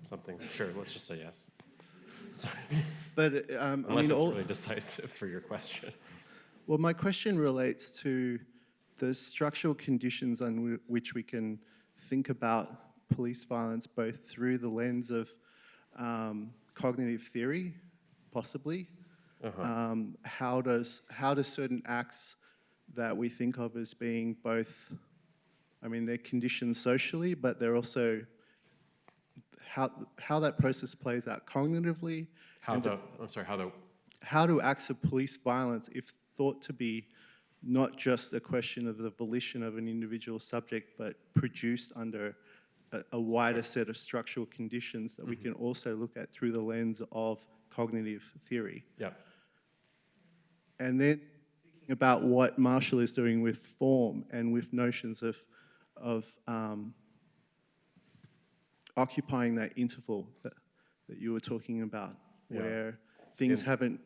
B: something. Sure, let's just say yes. Sorry.
E: But
B: Unless it's really decisive for your question.
E: Well, my question relates to the structural conditions on which we can think about police violence, both through the lens of cognitive theory, possibly. How does certain acts that we think of as being both, I mean, they're conditioned socially, but they're also how that process plays out cognitively.
B: How
E: do acts of police violence, if thought to be not just a question of the volition of an individual subject, but produced under a wider set of structural conditions that we can also look at through the lens of cognitive theory.
B: Yeah.
E: And then thinking about what Marshall is doing with form and with notions of occupying that interval that you were talking about, where things haven't...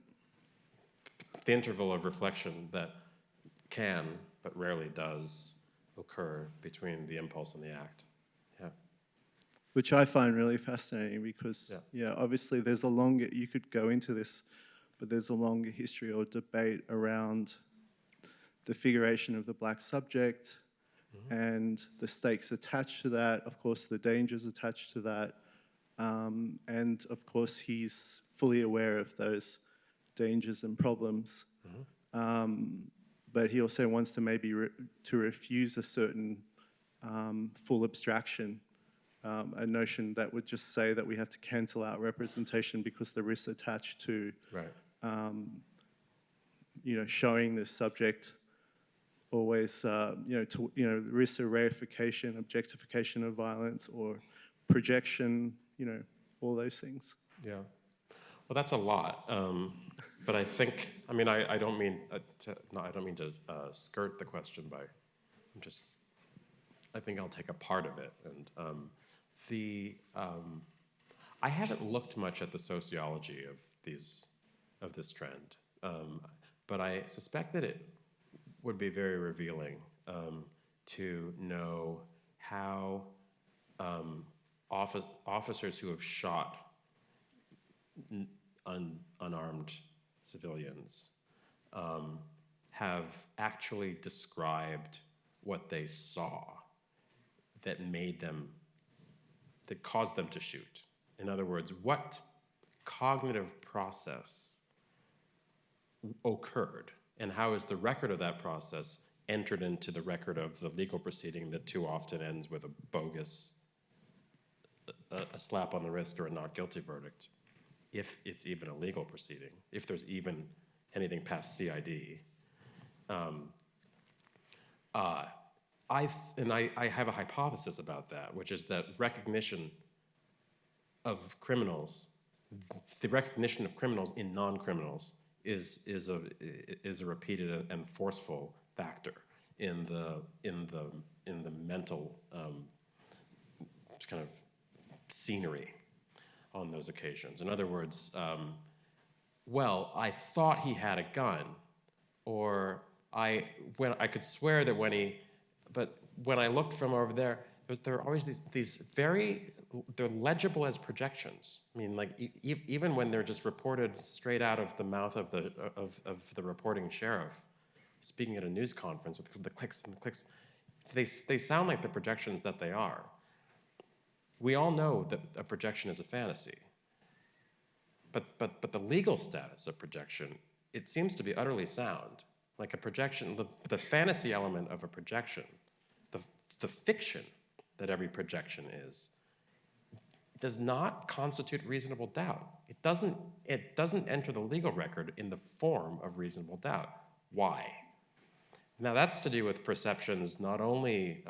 B: The interval of reflection that can, but rarely does, occur between the impulse and the act. Yeah.
E: Which I find really fascinating because, obviously there's a longer, you could go into this, but there's a longer history or debate around the figuration of the black subject and the stakes attached to that, of course the dangers attached to that, and of course he's fully aware of those dangers and problems. But he also wants to maybe to refuse a certain full abstraction, a notion that would just say that we have to cancel out representation because the risks attached to, showing this subject always, the risks of reification, objectification of violence, or projection, all those things.
B: Yeah. Well, that's a lot. But I think, I mean, I don't mean to skirt the question by, I think I'll take a part of it. And I haven't looked much at the sociology of this trend, but I suspect that it would be very revealing to know how officers who have shot unarmed civilians have actually described what they saw that caused them to shoot. In other words, what cognitive process occurred, and how is the record of that process entered into the record of the legal proceeding that too often ends with a bogus, a slap on the wrist or a not guilty verdict, if it's even a legal proceeding, if there's even anything past CID. I have a hypothesis about that, which is that recognition of criminals, the recognition of criminals in non-criminals is a repeated and forceful factor in the mental kind of scenery on those occasions. In other words, well, I thought he had a gun, or I could swear that but when I looked from over there are always these they're legible as projections. I mean, like even when they're just reported straight out of the mouth of the reporting sheriff, speaking at a news conference with the clicks and the clicks, they sound like the projections that they are. We all know that a projection is a fantasy, but the legal status of projection, it seems to be utterly sound. Like a projection, the fantasy element of a projection, the fiction that every projection is, does not constitute reasonable doubt. It doesn't enter the legal record in the form of reasonable doubt. Why? Now that's to do with perceptions, not only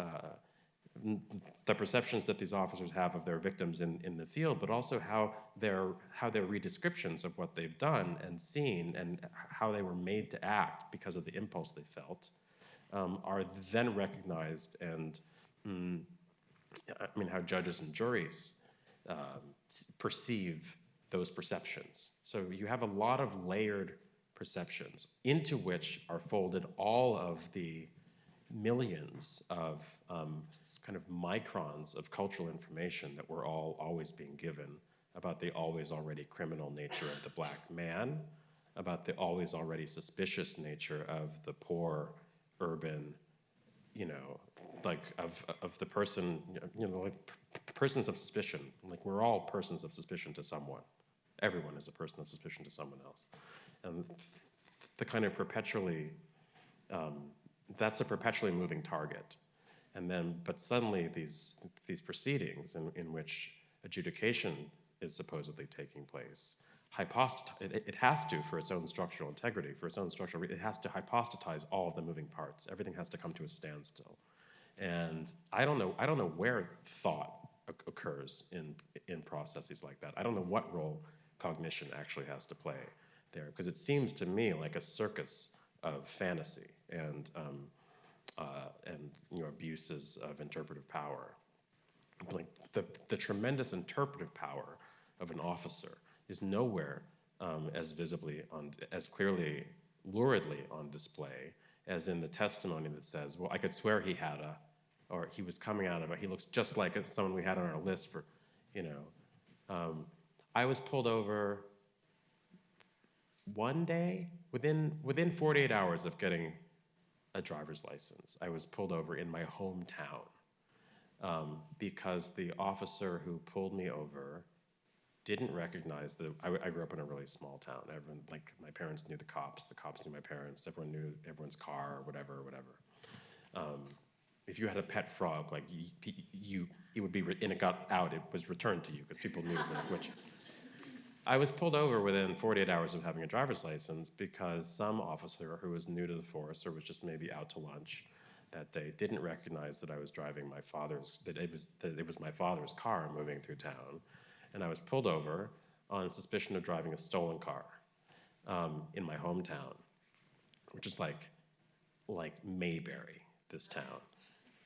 B: the perceptions that these officers have of their victims in the field, but also how their redescriptions of what they've done and seen and how they were made to act because of the impulse they felt are then recognized, and how judges and juries perceive those perceptions. So you have a lot of layered perceptions into which are folded all of the millions of kind of microns of cultural information that we're always being given about the always already criminal nature of the black man, about the always already suspicious nature of the poor urban, like of the person, like persons of suspicion. Like we're all persons of suspicion to someone. Everyone is a person of suspicion to someone else. And the kind of perpetually, that's a perpetually moving target. And then, but suddenly these proceedings in which adjudication is supposedly taking place, it has to, for its own structural integrity, it has to hypostatize all of the moving parts. Everything has to come to a standstill. And I don't know where thought occurs in processes like that. I don't know what role cognition actually has to play there, because it seems to me like a circus of fantasy and abuses of interpretive power. Like the tremendous interpretive power of an officer is nowhere as clearly, luridly on display as in the testimony that says, well, I could swear he had or he was coming out of it. He looks just like someone we had on our list for, I was pulled over one day, within 48 hours of getting a driver's license, I was pulled over in my hometown because the officer who pulled me over didn't recognize that I grew up in a really small town. Everyone, like my parents knew the cops knew my parents, everyone knew everyone's car, whatever. If you had a pet frog, like it would be, and it got out, it was returned to you because people knew which. I was pulled over within 48 hours of having a driver's license because some officer who was new to the force or was just maybe out to lunch that day didn't recognize that I was driving that it was my father's car moving through town, and I was pulled over on suspicion of driving a stolen car in my hometown, which is like Mayberry, this town.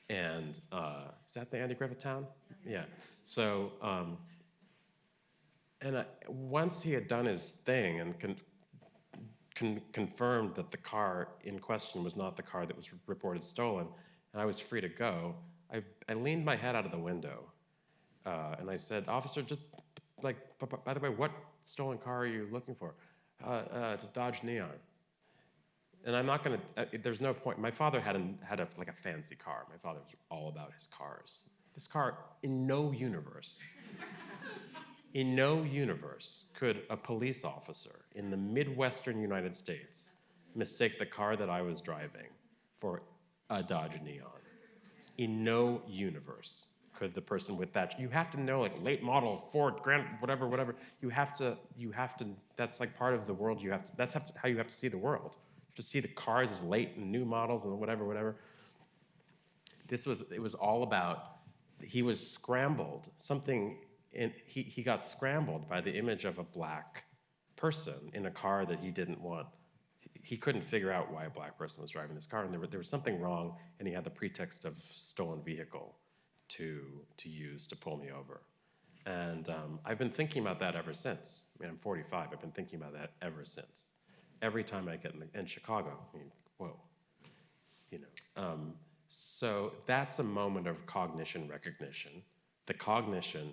B: And is that the Andy Griffith town? Yeah. So, once he had done his thing and confirmed that the car in question was not the car that was reported stolen, and I was free to go, I leaned my head out of the window, and I said, "Officer, just like, by the way, what stolen car are you looking for?" It's a Dodge Neon. And I'm not gonna, there's no point. My father had a fancy car. My father was all about his cars. This car, in no universe could a police officer in the Midwestern United States mistake the car that I was driving for a Dodge Neon. In no universe could the person with that, you have to know, like, late model, Ford, Grand, whatever. You have to, that's like part of the world that's how you have to see the world. To see the cars as late and new models and whatever. It was all about, he was scrambled, he got scrambled by the image of a black person in a car that he didn't want. He couldn't figure out why a black person was driving this car, and there was something wrong, and he had the pretext of stolen vehicle to use to pull me over. And I've been thinking about that ever since. I mean, I'm 45, I've been thinking about that ever since. Every time I get in Chicago, I mean, whoa, so that's a moment of cognition recognition. The cognition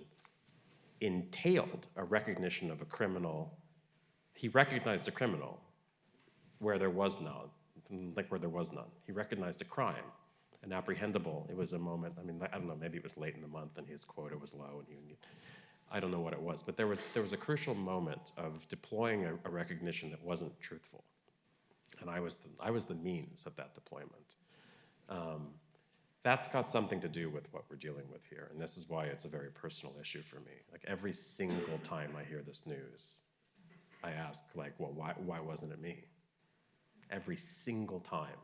B: entailed a recognition of a criminal. He recognized a criminal where there was none, He recognized a crime, an apprehendable. It was a moment, I mean, I don't know, maybe it was late in the month and his quota was low, and I don't know what it was, but there was a crucial moment of deploying a recognition that wasn't truthful, and I was the means of that deployment. That's got something to do with what we're dealing with here, and this is why it's a very personal issue for me. Like, every single time I hear this news, I ask, like, well, why wasn't it me? Every single time.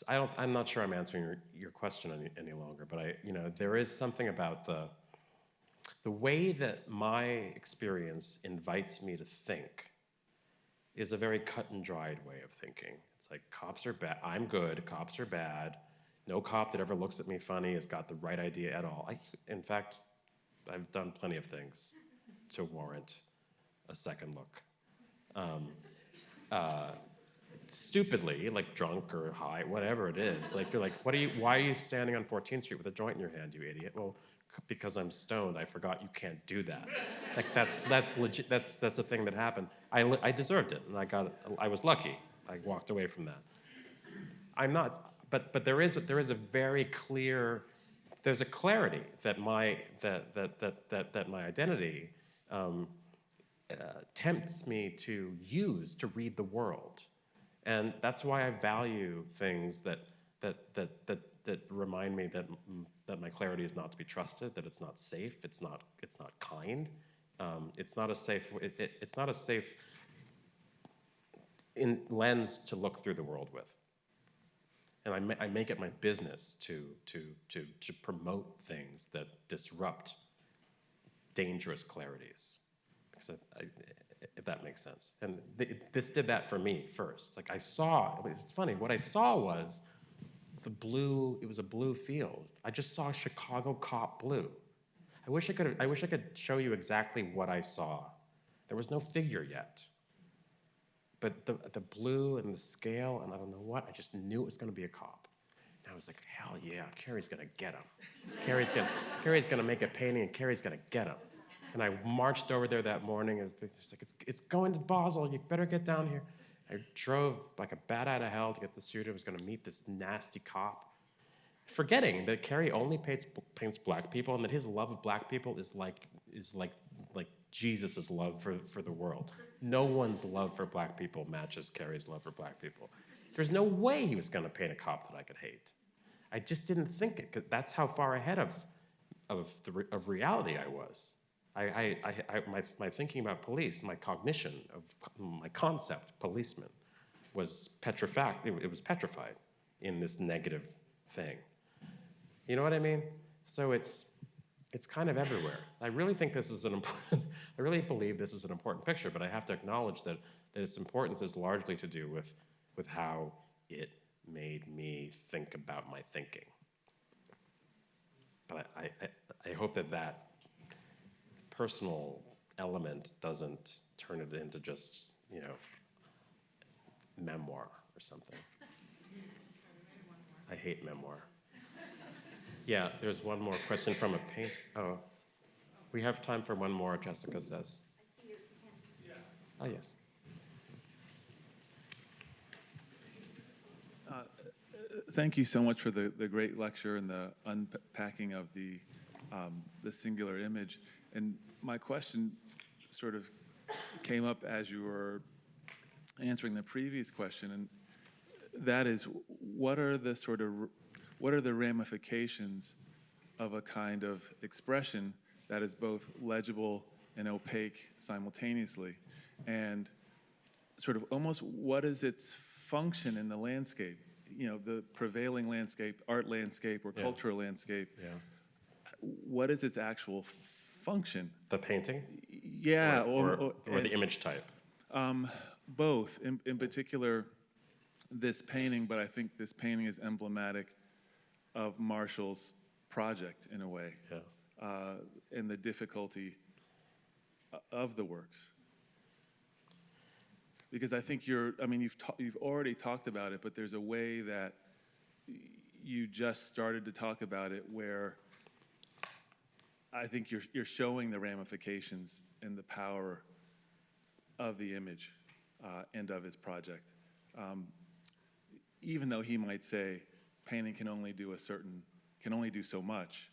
B: I'm not sure I'm answering your question any longer, but there is something about the way that my experience invites me to think is a very cut and dried way of thinking. It's like, cops are bad, I'm good, cops are bad, no cop that ever looks at me funny has got the right idea at all. In fact, I've done plenty of things to warrant a second look. Stupidly, like drunk or high, whatever it is. Like, you're like, why are you standing on 14th Street with a joint in your hand, you idiot? Well, because I'm stoned, I forgot you can't do that. Like, that's legit, that's the thing that happened. I deserved it, and I was lucky. I walked away from that. I'm not, but there is a very clear, there's a clarity that my identity tempts me to use to read the world. And that's why I value things that remind me that my clarity is not to be trusted, that it's not safe, it's not kind, it's not a safe lens to look through the world with. And I make it my business to promote things that disrupt dangerous clarities. If that makes sense. And this did that for me first. Like, it's funny, what I saw was it was a blue field. I just saw Chicago cop blue. I wish I could show you exactly what I saw. There was no figure yet. But the blue and the scale, and I don't know what, I just knew it was gonna be a cop. And I was like, hell yeah, Kerry's gonna get him. Kerry's gonna make a painting, and Kerry's gonna get him. And I marched over there that morning. It's like, it's going to Basel. You better get down here. I drove like a bat out of hell to get to the studio. I was going to meet this nasty cop, forgetting that Kerry only paints black people, and that his love of black people is like Jesus's love for the world. No one's love for black people matches Kerry's love for black people. There's no way he was going to paint a cop that I could hate. I just didn't think it, 'cause that's how far ahead of reality I was. My thinking about police, my cognition of my concept, policeman, was petrified. It was petrified in this negative thing. You know what I mean? So it's kind of everywhere. I really think this is an important, I really believe this is an important picture, but I have to acknowledge that its importance is largely to do with how it made me think about my thinking. But I hope that personal element doesn't turn it into just, memoir or something. I hate memoir. Yeah, there's one more question from a paint. Oh, we have time for one more, Jessica says.
C: I see your hand.
B: Oh, yes.
F: Thank you so much for the great lecture and the unpacking of the singular image. And my question sort of came up as you were answering the previous question, and that is, what are the ramifications of a kind of expression that is both legible and opaque simultaneously? And sort of almost what is its function in the landscape? The prevailing landscape, art landscape, or cultural landscape.
B: Yeah.
F: What is its actual function?
B: The painting?
F: Yeah,
B: Or the image type?
F: Both. In particular, this painting, but I think this painting is emblematic of Marshall's project in a way, and the difficulty of the works. Because I think you've already talked about it, but there's a way that you just started to talk about it where I think you're showing the ramifications and the power of the image and of his project. Even though he might say painting can only do so much,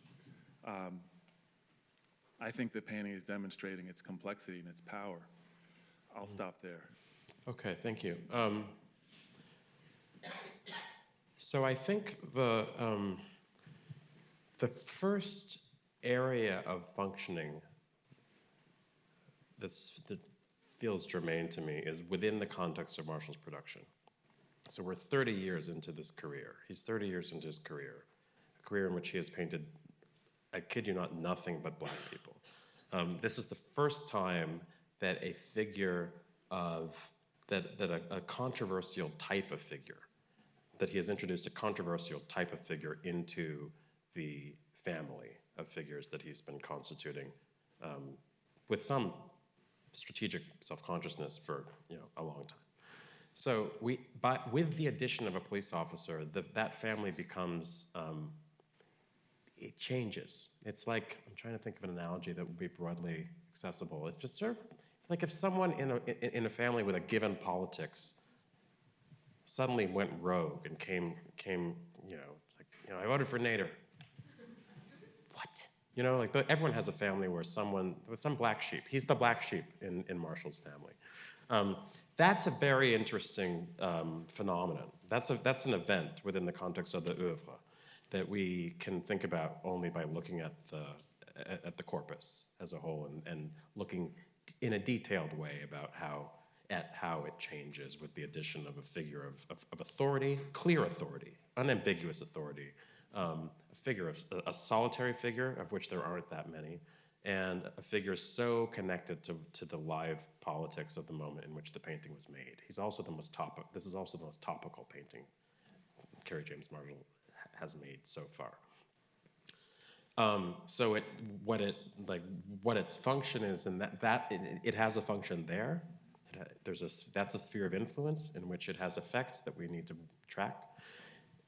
F: I think the painting is demonstrating its complexity and its power. I'll stop there.
B: Okay, thank you. So I think the first area of functioning that feels germane to me is within the context of Marshall's production. So we're 30 years into this career. He's 30 years into his career, a career in which he has painted, I kid you not, nothing but black people. This is the first time that a figure a controversial type of figure, that he has introduced a controversial type of figure into the family of figures that he's been constituting with some strategic self-consciousness for a long time. So with the addition of a police officer, that family becomes, it changes. It's like, I'm trying to think of an analogy that would be broadly accessible. It's just sort of like if someone in a family with a given politics suddenly went rogue and came, I voted for Nader. What? Everyone has a family where with some black sheep. He's the black sheep in Marshall's family. That's a very interesting phenomenon. That's an event within the context of the oeuvre that we can think about only by looking at the corpus as a whole and looking in a detailed way about how it changes with the addition of a figure of authority, clear authority, unambiguous authority, a solitary figure of which there aren't that many, and a figure so connected to the live politics of the moment in which the painting was made. This is also the most topical painting Kerry James Marshall has made so far. So what its function is, and that it has a function there. That's a sphere of influence in which it has effects that we need to track.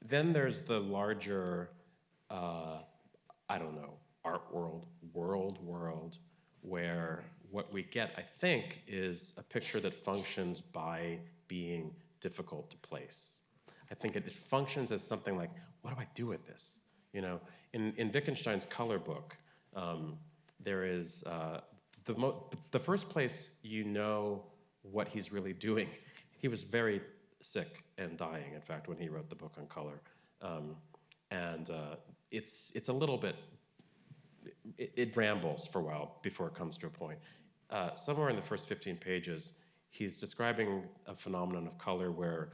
B: Then there's the larger, art world, where what we get, I think, is a picture that functions by being difficult to place. I think it functions as something like, what do I do with this? In Wittgenstein's color book, there is the first place what he's really doing. He was very sick and dying, in fact, when he wrote the book on color. It's a little bit, it rambles for a while before it comes to a point. Somewhere in the first 15 pages, he's describing a phenomenon of color where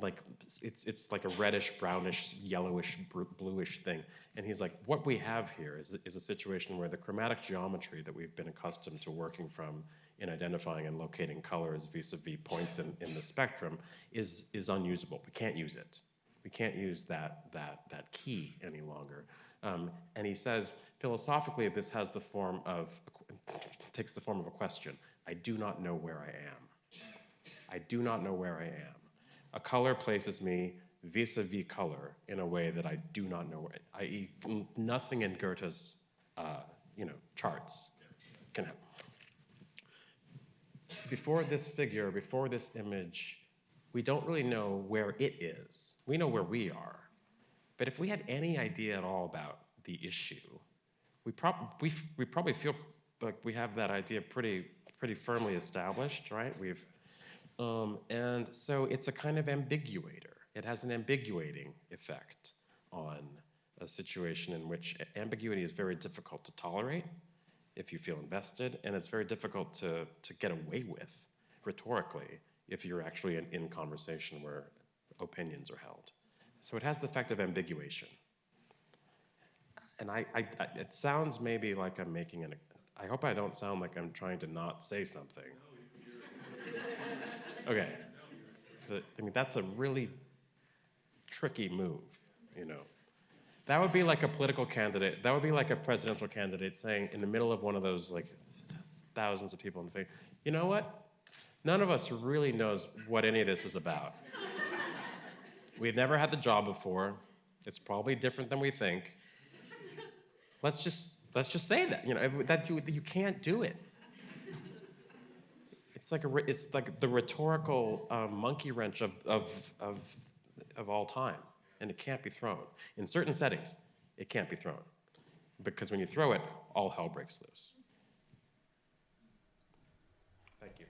B: like it's like a reddish, brownish, yellowish, bluish thing. And he's like, what we have here is a situation where the chromatic geometry that we've been accustomed to working from in identifying and locating colors vis-a-vis points in the spectrum is unusable. We can't use it. We can't use that key any longer. And he says, philosophically, this has the form of, takes the form of a question. I do not know where I am. I do not know where I am. A color places me vis-a-vis color in a way that I do not know where, i.e. nothing in Goethe's, charts can help. Before this figure, before this image, we don't really know where it is. We know where we are. But if we had any idea at all about the issue, we probably feel like we have that idea pretty firmly established, right? And so it's a kind of ambiguator. It has an ambiguating effect on a situation in which ambiguity is very difficult to tolerate if you feel invested, and it's very difficult to get away with rhetorically if you're actually in conversation where opinions are held. So it has the effect of ambiguation. And it sounds maybe like I'm making I hope I don't sound like I'm trying to not say something. Okay. I mean, that's a really tricky move, That would be like a political candidate. That would be like a presidential candidate saying in the middle of one of those like thousands of people in the face, you know what? None of us really knows what any of this is about. We've never had the job before. It's probably different than we think. Let's just say that, that you can't do it. It's like the rhetorical monkey wrench of all time, and it can't be thrown. In certain settings, it can't be thrown, because when you throw it, all hell breaks loose. Thank you.